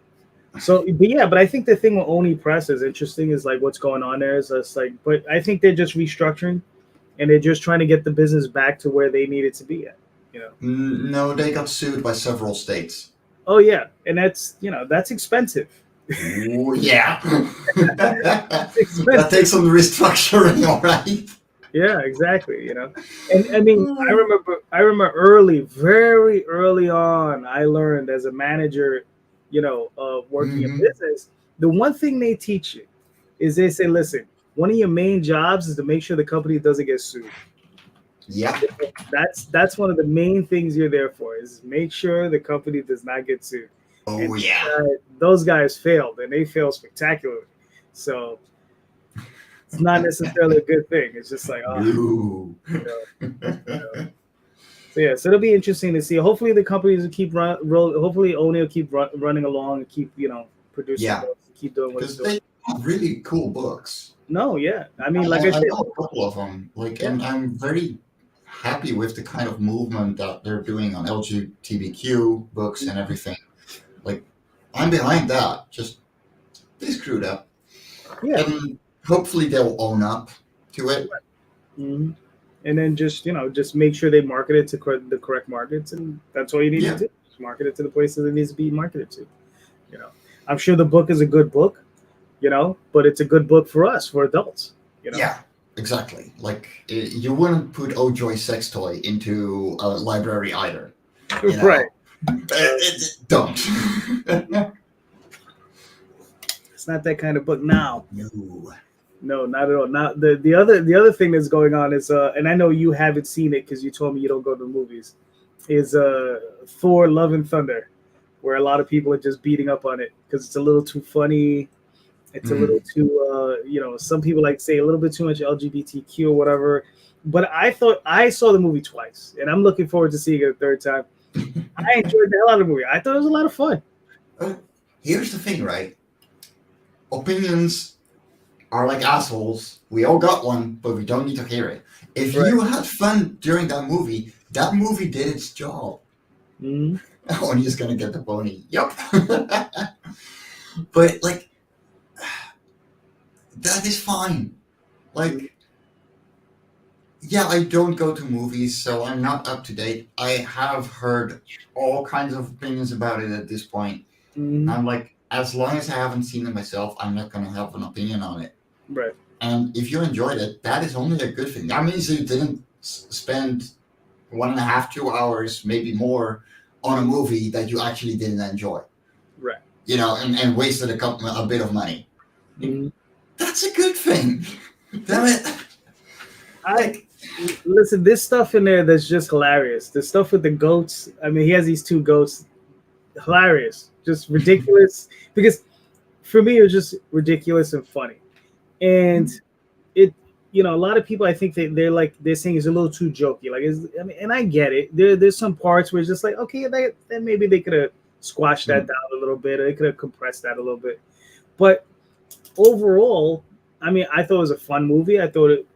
I think the thing with Oni Press is interesting is like what's going on there is just like, but I think they're just restructuring and they're just trying to get the business back to where they need it to be at, you know? No, they got sued by several states. Oh yeah. And that's expensive. Ooh, yeah. That takes some restructuring, all right. Yeah, exactly. You know, and I mean, I remember very early on, I learned as a manager, working in business, the one thing they teach you is they say, listen, one of your main jobs is to make sure the company doesn't get sued. Yeah. That's one of the main things you're there for is make sure the company does not get sued. Oh, and, yeah. Those guys failed, and they failed spectacularly. So it's not necessarily a good thing. It's just like, So it'll be interesting to see. Hopefully the companies will keep hopefully Oni will keep running along and keep producing books, keep doing what it's doing. They have really cool books. No, yeah, I mean, like I said, I know a couple of them. And I'm very happy with the kind of movement that they're doing on LGBTQ books and everything. Like, I'm behind that. Just they screwed up. Yeah. And hopefully they'll own up to it. Mm-hmm. And then just make sure they market it to the correct markets, and that's all you need to do. Just market it to the places it needs to be marketed to. I'm sure the book is a good book, but it's a good book for us, for adults. Yeah, exactly. Like you wouldn't put Oh Joy Sex Toy into a library either. Right. Don't. It's not that kind of book now. No, not at all. Now the other thing that's going on is and I know you haven't seen it because you told me you don't go to the movies, is Thor: Love and Thunder, where a lot of people are just beating up on it because it's a little too funny. It's a little too some people like say a little bit too much LGBTQ or whatever. But I saw the movie twice, and I'm looking forward to seeing it a third time. I enjoyed the hell out of the movie. I thought it was a lot of fun. Here's the thing, right? Opinions are like assholes. We all got one, but we don't need to hear it. If you had fun during that movie did its job. Oh, he's gonna get the pony. Yep. But like, that is fine. Like, yeah, I don't go to movies, so I'm not up to date. I have heard all kinds of opinions about it at this point. I'm like, as long as I haven't seen it myself, I'm not gonna have an opinion on it. Right. And if you enjoyed it, that is only a good thing. That means you didn't spend 1.5, 2 hours, maybe more, on a movie that you actually didn't enjoy. Right. And wasted a bit of money. That's a good thing. Damn it. Listen, this stuff in there that's just hilarious. The stuff with the goats. I mean, he has these 2 goats. Hilarious. Just ridiculous. Because for me, it was just ridiculous and funny. And it, a lot of people, I think they're saying it's a little too jokey. Like, and I get it. There's some parts where it's just like, okay, then maybe they could have squash that down a little bit. Or they could have compressed that a little bit. But overall, I mean, I thought it was a fun movie. I thought it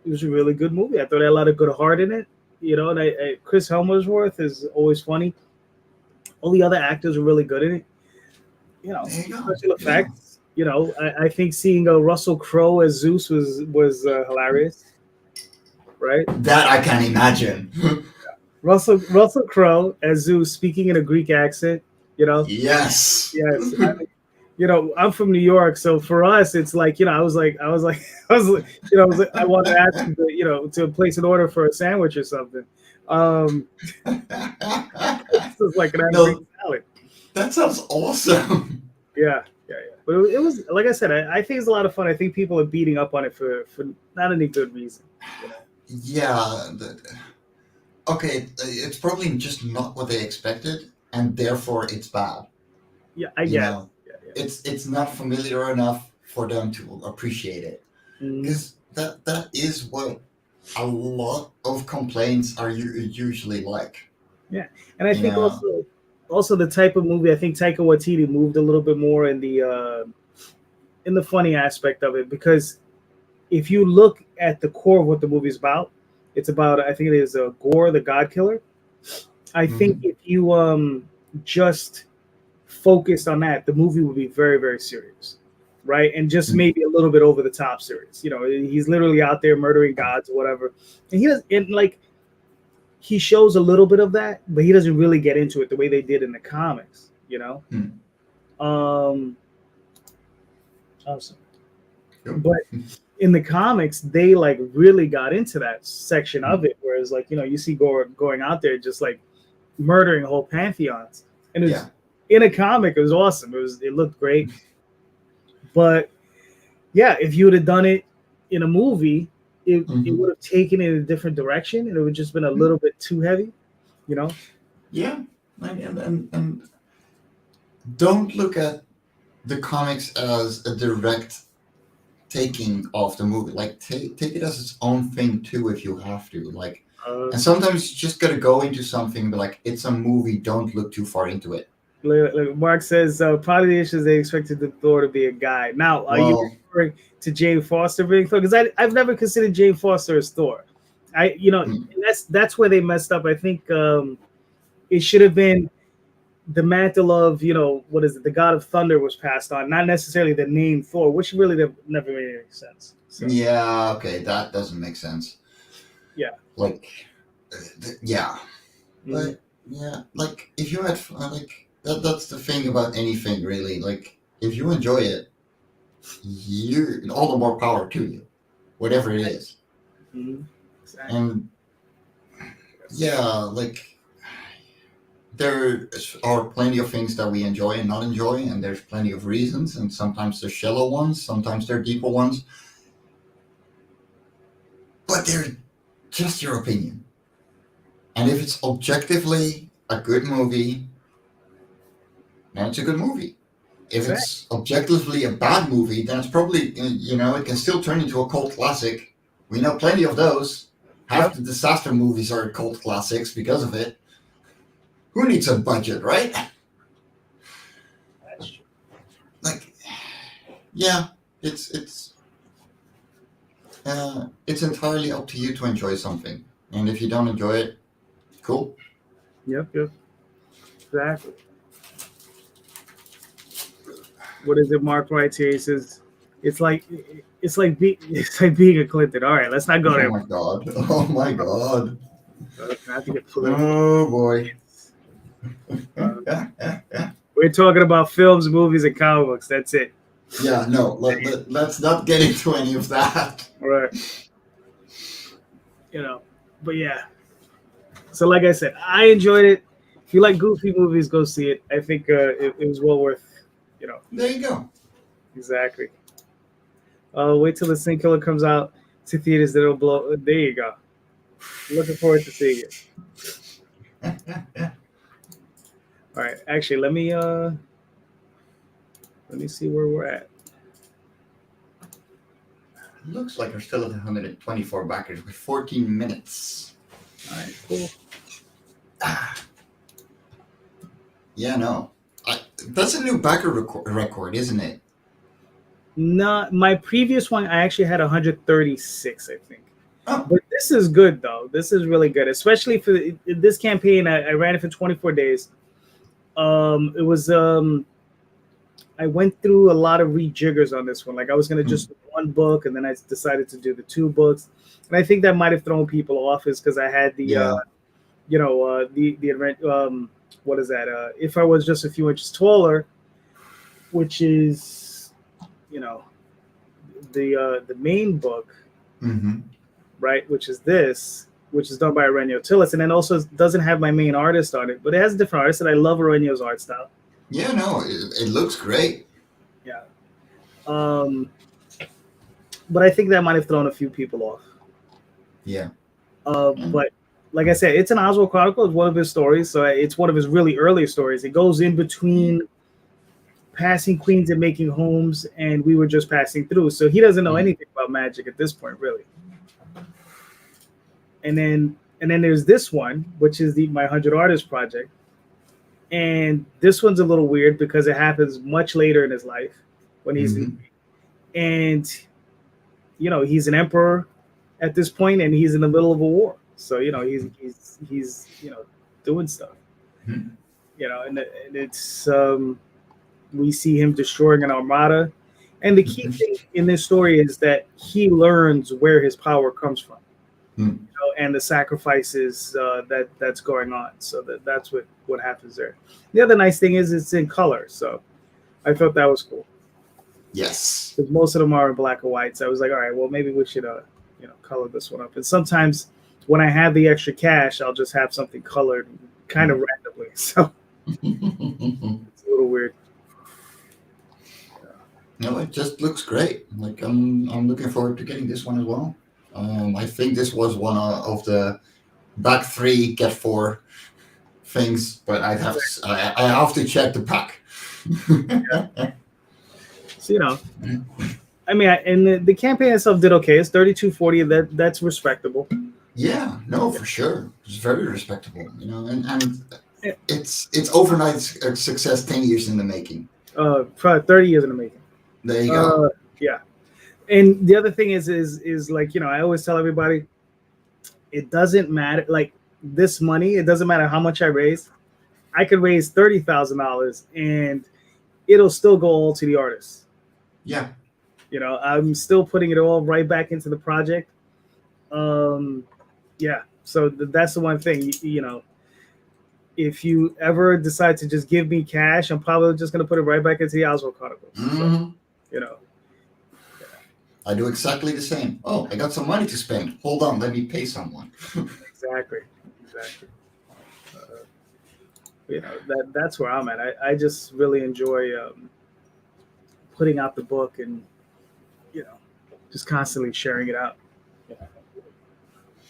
was a really good movie. I thought it had a lot of good heart in it. You know, and Chris Hemsworth is always funny. All the other actors are really good in it. You know, special effects. You know, I think seeing Russell Crowe as Zeus was hilarious. Right? That I can imagine. Russell Crowe as Zeus speaking in a Greek accent. You know. Yes. Yes. You know, I'm from New York, so for us, it's like, you know, I was like, I wanted to ask him to, you know, to place an order for a sandwich or something. This is like an angry salad. That sounds awesome. Yeah. But it was, like I said, I think it's a lot of fun. I think people are beating up on it for not any good reason. You know? Yeah. Okay, it's probably just not what they expected, and therefore it's bad. Yeah, I guess. It's not familiar enough for them to appreciate it, because that is what a lot of complaints are usually like. Yeah, and I think also the type of movie, I think Taika Waititi moved a little bit more in the funny aspect of it, because if you look at the core of what the movie is about, it's about, I think it is Gore the God Killer. I think if you just focused on that, the movie would be very, very serious, right? And just maybe a little bit over the top serious. You know, he's literally out there murdering gods or whatever, and he shows a little bit of that, but he doesn't really get into it the way they did in the comics. You know, but in the comics, they like really got into that section of it, whereas like, you know, you see Gore going out there just like murdering whole pantheons, and it was, in a comic, it was awesome. It looked great. But yeah, if you would have done it in a movie, it would have taken it in a different direction, and it would just been a little bit too heavy, you know? Yeah. And don't look at the comics as a direct taking of the movie. Like take it as its own thing too if you have to. Like and sometimes you just gotta go into something, but like, it's a movie, don't look too far into it. Like Mark says, part of the issue is they expected the Thor to be a guy. Now, are you referring to Jane Foster being Thor? Because I've never considered Jane Foster as Thor. That's where they messed up. I think it should have been the mantle of, you know, what is it? The God of Thunder was passed on, not necessarily the name Thor, which really never made any sense. So. Yeah, okay, that doesn't make sense. Yeah. Like, yeah. But, yeah, like, if you had, like, that's the thing about anything, really. Like, if you enjoy it, all the more power to you, whatever it is. Exactly. And, yeah, like, there are plenty of things that we enjoy and not enjoy, and there's plenty of reasons, and sometimes they're shallow ones, sometimes they're deeper ones. But they're just your opinion. And if it's objectively a good movie, then it's a good movie. If it's objectively a bad movie, then it's probably, you know, it can still turn into a cult classic. We know plenty of those. Half the disaster movies are cult classics because of it. Who needs a budget, right? That's true. Like, yeah, it's entirely up to you to enjoy something. And if you don't enjoy it, cool. Yep. Exactly. What is it? Mark writes here. He says, "It's like being a Clinton." All right, let's not go there. Oh my god! Not to get political. Oh boy! We're talking about films, movies, and comic books. That's it. Yeah, no. Let's not get into any of that. All right. You know, but yeah. So, like I said, I enjoyed it. If you like goofy movies, go see it. I think it was well worth. You know. There you go. Exactly. Wait till the Sin Killer comes out to theaters. That it'll blow. There you go. Looking forward to seeing it. All right. Actually, let me see where we're at. Looks like we're still at 124 backers with 14 minutes. All right. Cool. Yeah, no. That's a new backer record, isn't it? Not my previous one. I actually had 136, I think. Oh. But this is good though. This is really good, especially for this campaign. I ran it for 24 days. It was I went through a lot of rejiggers on this one. Like I was gonna just do one book, and then I decided to do the two books. And I think that might have thrown people off, is because I had the Yeah. the event. What is that? If I was just a few inches taller, which is the main book, Mm-hmm. right? Which is this, which is done by Aurelio Tillis, and then also doesn't have my main artist on it, but it has a different artist, and I love Aurelio's art style. Yeah, no, it looks great. Yeah. But I think that might have thrown a few people off. Yeah. But like I said, it's an Oswald Chronicle. It's one of his stories, so it's one of his really early stories. It goes in between passing queens and making homes, and we were just passing through. So he doesn't know anything about magic at this point, really. And then there's this one, which is my 100 Artist Project. And this one's a little weird because it happens much later in his life when he's and he's an emperor at this point, and he's in the middle of a war. So he's doing stuff. Mm-hmm. And it's we see him destroying an armada, and the key thing in this story is that he learns where his power comes from, and the sacrifices that's going on. So that's what happens there. The other nice thing is it's in color, so I thought that was cool. Yes, because most of them are in black and white. So I was like, all right, well maybe we should color this one up. And sometimes when I have the extra cash, I'll just have something colored kind of randomly. So it's a little weird. No, it just looks great. Like I'm looking forward to getting this one as well. I think this was one of the back 3, get 4 things, but I have to check the pack. So, I mean, and the campaign itself did okay. It's 3240. That's respectable. Yeah, no, for sure. It's very respectable, and it's overnight success, 10 years in the making. Probably 30 years in the making. There you go. Yeah. And the other thing is like, I always tell everybody, it doesn't matter. Like this money, it doesn't matter how much I raise. I could raise $30,000 and it'll still go all to the artist. Yeah. I'm still putting it all right back into the project. Yeah. So that's the one thing, if you ever decide to just give me cash, I'm probably just going to put it right back into the Oswald Chronicles. Mm-hmm. So, I do exactly the same. Oh, I got some money to spend. Hold on, let me pay someone. Exactly. That's where I'm at. I just really enjoy putting out the book and just constantly sharing it out.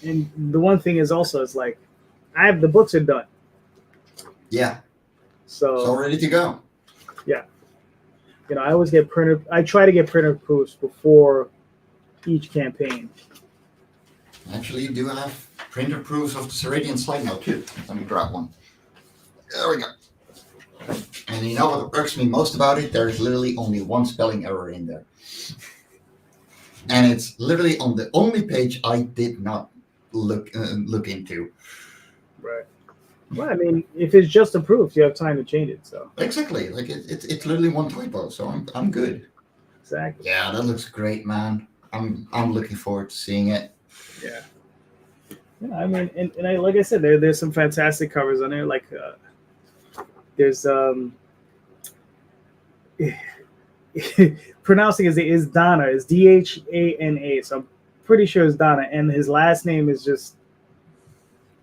And the one thing is also, it's like the books are done. Yeah. So it's all ready to go. Yeah. I always get printer. I try to get printer proofs before each campaign. Actually, you do have printer proofs of the Seradian slide note too. Let me grab one. There we go. And what irks me most about it? There's literally only one spelling error in there. And it's literally on the only page I did not look into. Right. Well, I mean, if it's just a proof, you have time to change it. So exactly, like it's literally one typo, so I'm good. Exactly. Yeah, that looks great, man. I'm looking forward to seeing it. Yeah. I mean, and I, like I said, there's some fantastic covers on there. Like there's pronouncing is Donna, is Dhana. So I'm pretty sure it's Donna, and his last name is just.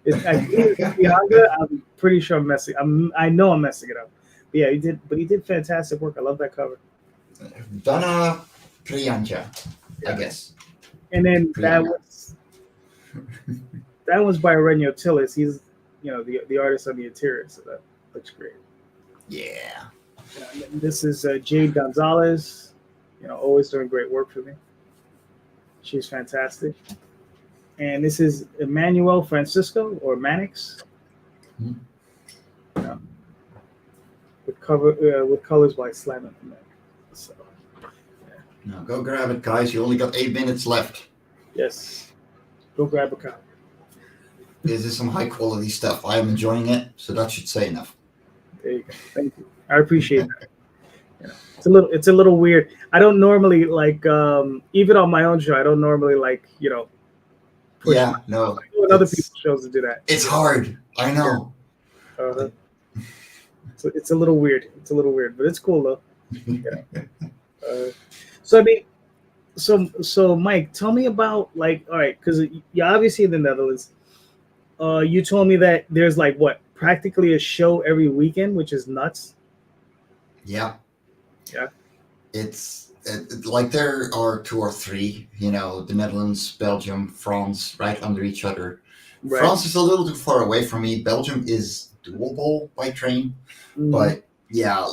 I'm pretty sure I'm messing. I know I'm messing it up. But yeah, he did fantastic work. I love that cover. Donna Priyanka, I guess. And then that was by Aurelio Tillis. He's the artist on the interior, so that looks great. Yeah. This is Jade Gonzalez. Always doing great work for me. She's fantastic. And this is Emmanuel Francisco or Mannix. cover with colors by Slam Mac. So Now go grab it, guys. You only got 8 minutes left. yes, go grab a copy. This is some high quality stuff. I am enjoying it, so that should say enough. There you go. Thank you. I appreciate that. It's a little weird. I don't normally like even on my own show. I don't normally like push Yeah, no. other people's shows to do that. It's hard. I know. Uh, so it's a little weird. It's a little weird, but it's cool though. So I mean, so Mike, tell me about all right, because you're obviously in the Netherlands. You told me that there's practically a show every weekend, which is nuts. Yeah. Yeah. It's like there are 2 or 3, the Netherlands, Belgium, France, right under each other. Right. France is a little too far away from me. Belgium is doable by train. Mhm. But yeah,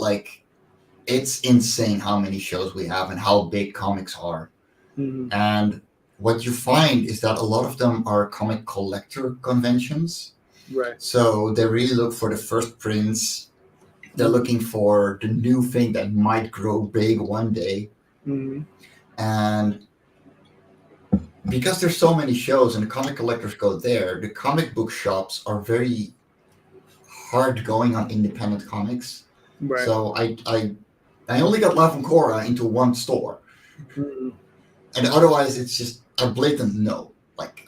it's insane how many shows we have and how big comics are. Mhm. And what you find is that a lot of them are comic collector conventions. Right. So they really look for the first prints. They're looking for the new thing that might grow big one day. Mhm. And because there's so many shows and the comic collectors go there, the comic book shops are very hard going on independent comics. Right. So I only got Love and Cora into one store. Mhm. And otherwise it's just a blatant no.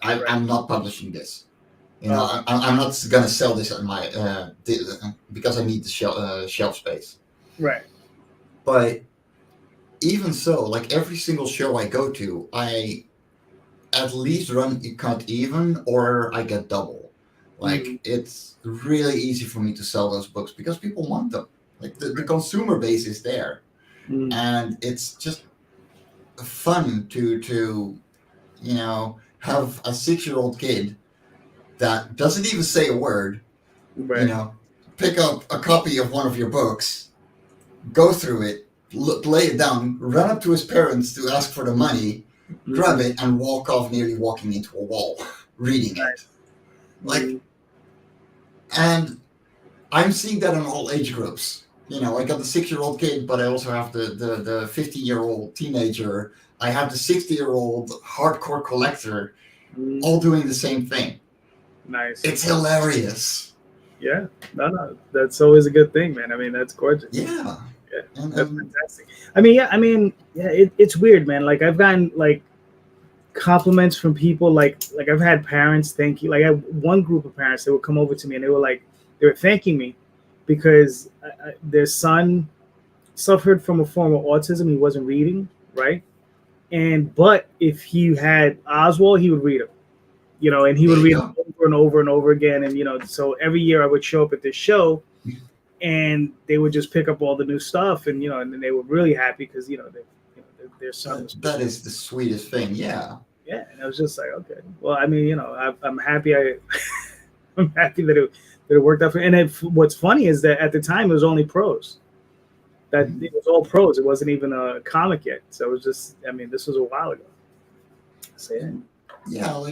I'm not publishing this. I'm not going to sell this at my because I need the shelf space. Right. But even so, every single show I go to, I at least run it cut even, or I get double. It's really easy for me to sell those books because people want them. The consumer base is there, and it's just fun to have a 6-year-old kid that doesn't even say a word, Right. Pick up a copy of one of your books, go through it, lay it down, run up to his parents to ask for the money, grab it, and walk off, nearly walking into a wall, reading it. And I'm seeing that in all age groups. I got the 6-year-old kid, but I also have the 50-year-old teenager. I have the 60-year-old hardcore collector, all doing the same thing. Nice. It's hilarious. Yeah. No. That's always a good thing, man. I mean, that's gorgeous. Yeah. Yeah. And, That's fantastic. It's weird, man. I've gotten compliments from people. I've had parents thank you. I had one group of parents that would come over to me and they were thanking me because their son suffered from a form of autism. He wasn't reading, right? But if he had Oswald, he would read him. And he would read them over and over and over again. And, so every year I would show up at this show and they would just pick up all the new stuff. And, and then they were really happy because, their son was. That is the sweetest thing. Yeah. Yeah. And I was just like, okay, well, I mean, I'm happy. I'm happy that it worked out. And what's funny is that at the time it was only prose. That it was all prose. It wasn't even a comic yet. So it was just, this was a while ago. So, yeah. Yeah.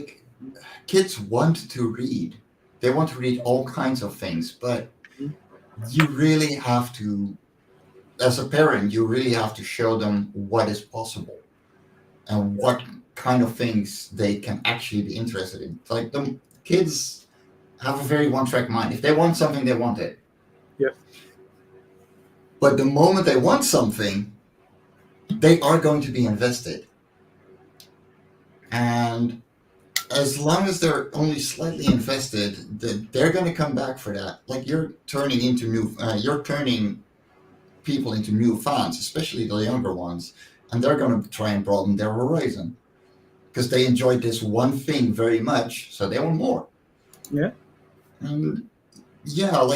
Kids want to read. They want to read all kinds of things, but you really have to, as a parent, you really have to show them what is possible and what kind of things they can actually be interested in. The kids have a very one-track mind. If they want something, they want it. Yep. But the moment they want something, they are going to be invested. And as long as they're only slightly invested, they're going to come back for that. You're turning people into new fans, especially the younger ones, and they're going to try and broaden their horizon because they enjoyed this one thing very much, so they want more. Yeah. And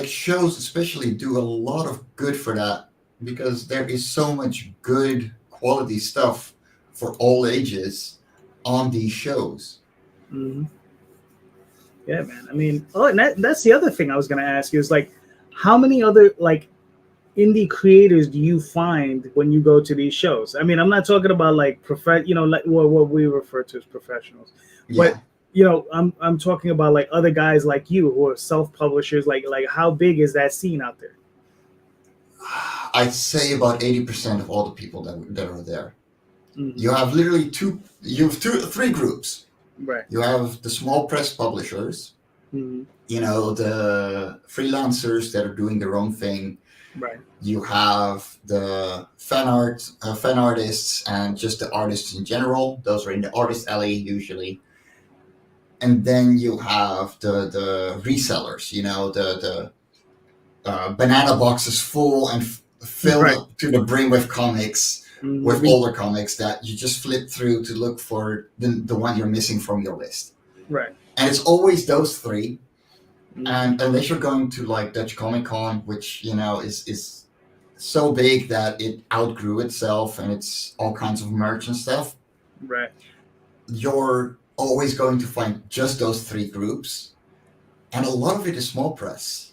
shows especially do a lot of good for that because there is so much good quality stuff for all ages on these shows. Mm-hmm. Yeah, man. And that's the other thing I was going to ask you is how many other indie creators do you find when you go to these shows? I'm not talking about what we refer to as professionals, but I'm talking about other guys like you who are self-publishers. How big is that scene out there? I'd say about 80% of all the people that are there. Mhm. You have literally three groups. Right. You have the small press publishers, Mhm. the freelancers that are doing their own thing. Right. You have the fan artists, and just the artists in general. Those are in the artist alley usually. And then you have the resellers. The banana boxes full and filled Right. up to the brim with comics, with Mhm. older comics that you just flip through to look for the one you're missing from your list. Right. And it's always those three. Mhm. And unless you're going to like Dutch Comic Con, which is so big that it outgrew itself and it's all kinds of merch and stuff, Right. you're always going to find just those three groups. And a lot of it is small press.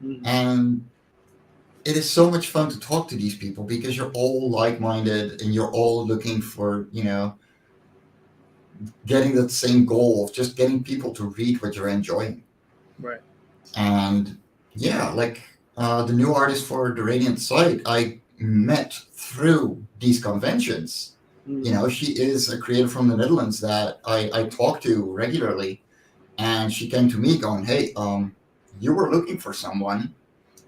Mhm. And it is so much fun to talk to these people because you're all like-minded and you're all looking for, getting that same goal of just getting people to read what you're enjoying. Right. And yeah, like the new artist for the Radiant site, I met through these conventions. Mhm. She is a creator from the Netherlands that I talk to regularly. And she came to me going, hey, you were looking for someone.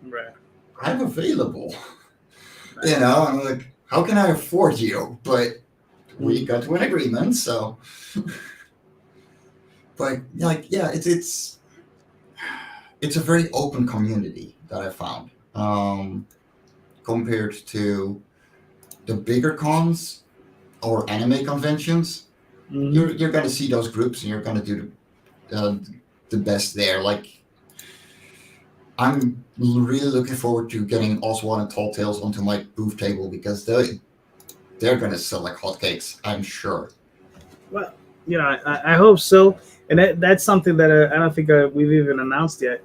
Right. I'm available. And I'm like, how can I afford you? But we got to an agreement, so. But like, yeah, it's a very open community that I found, compared to the bigger cons or anime conventions. Mhm. You're gonna see those groups and you're gonna do the best there. Like, I'm really looking forward to getting Oswald and Tall Tales onto my booth table because they're gonna sell like hotcakes, I'm sure. Well, I hope so, and that's something that I don't think we've even announced yet.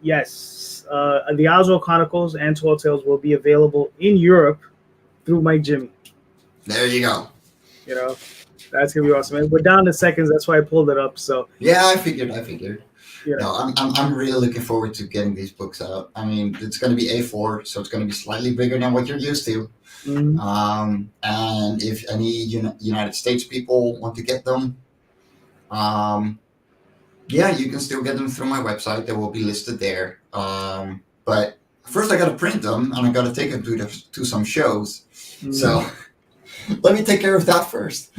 Yes, the Oswald Chronicles and Tall Tales will be available in Europe through Mike Jimmy. There you go. That's gonna be awesome. And we're down to seconds. That's why I pulled it up. So Yeah, I figured. you know, No, I'm really looking forward to getting these books out. I mean, it's going to be A4, so it's going to be slightly bigger than what you're used to. mhm. And if any United States people want to get them, yeah, you can still get them through my website. They will be listed there. But first, I got to print them, and I got to take them to some shows. So let me take care of that first.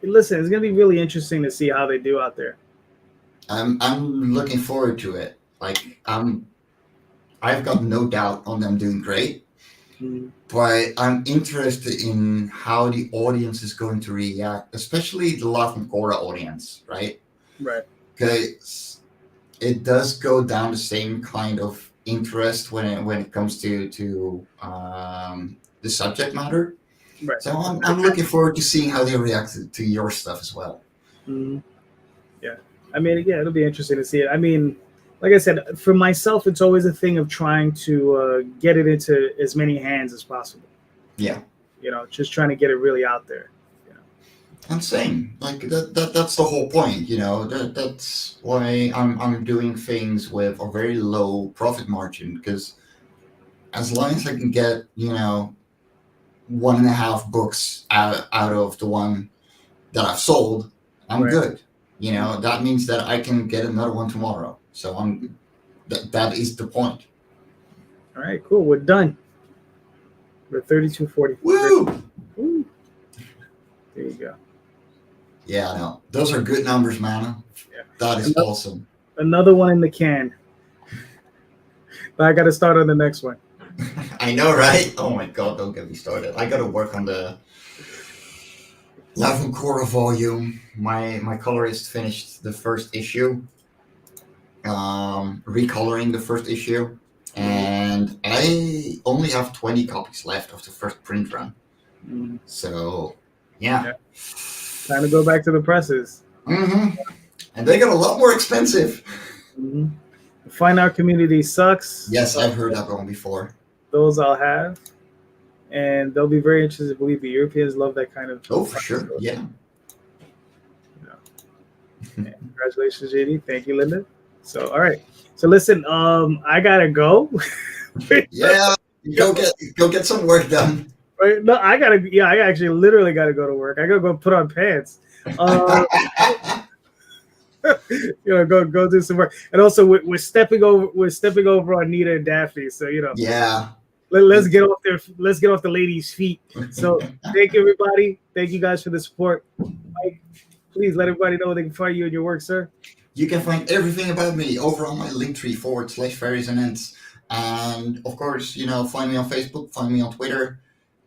Listen. It's gonna be really interesting to see how they do out there. I'm looking forward to it. Like I've got no doubt on them doing great, but I'm interested in how the audience is going to react, especially the Love and Korra audience, right? Right. Because it does go down the same kind of interest when it comes to the subject matter. Right. So I'm looking forward to seeing how they react to your stuff as well. Mhm. Yeah. I mean, yeah, it'll be interesting to see it. I mean, like I said, for myself, it's always a thing of trying to get it into as many hands as possible. Yeah. Just trying to get it really out there. And same, like that's the whole point, that's why I'm doing things with a very low profit margin, because as long as I can get 1.5 books out of the one that I've sold, I'm Right. good. That means that I can get another one tomorrow. So that is the point. All right, cool. We're done. We're 32:40. Woo! Woo. There you go. Yeah, I know. Those are good numbers, man. Yeah. That is awesome. Another one in the can. But I got to start on the next one. I know, right? Oh my God, don't get me started. I got to work on the Love and Korra volume. My colorist finished the first issue, recoloring the first issue, and I only have 20 copies left of the first print run. Mhm. So, yeah. Time to go back to the presses. And they got a lot more expensive. The Fine Art community sucks. Yes, I've heard that one before. Those I'll have. And they'll be very interested. Believe me, Europeans love that kind of. Oh, for sure. Yeah. Congratulations, JD. Thank you, Linda. So, all right. So, listen, I gotta go, Yeah, go get some work done. Right? No, I gotta. Yeah, I actually literally gotta go to work. I gotta go put on pants. Go do some work. And also, we're stepping over. We're stepping over on Nita and Daphne. So Yeah. let's get off their. Let's get off the ladies' feet. So thank you, everybody. Thank you guys for the support. Mike, please let everybody know they can find you and your work, sir. You can find everything about me over on my Linktree /fairies and ants. And of course, find me on Facebook, find me on Twitter.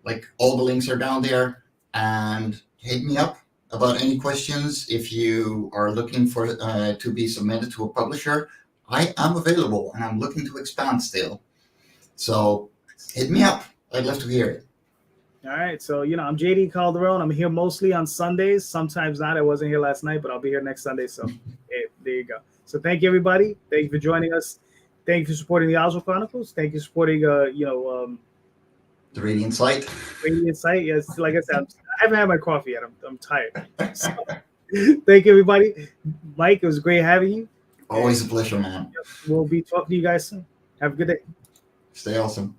Like, all the links are down there. And hit me up about any questions. If you are looking for to be submitted to a publisher, I am available and I'm looking to expand still. So hit me up. I'd love to hear it. All right. So, I'm JD Calderon. I'm here mostly on Sundays. Sometimes not. I wasn't here last night, but I'll be here next Sunday. So hey, there you go. So thank you, everybody. Thank you for joining us. Thank you for supporting the Oswald Chronicles. Thank you for supporting, The Radiant Sight. Radiant Sight. Yes, like I said, I haven't had my coffee yet. I'm tired. So, thank you, everybody. Mike, it was great having you. Always a pleasure, man. We'll be talking to you guys soon. Have a good day. Stay awesome.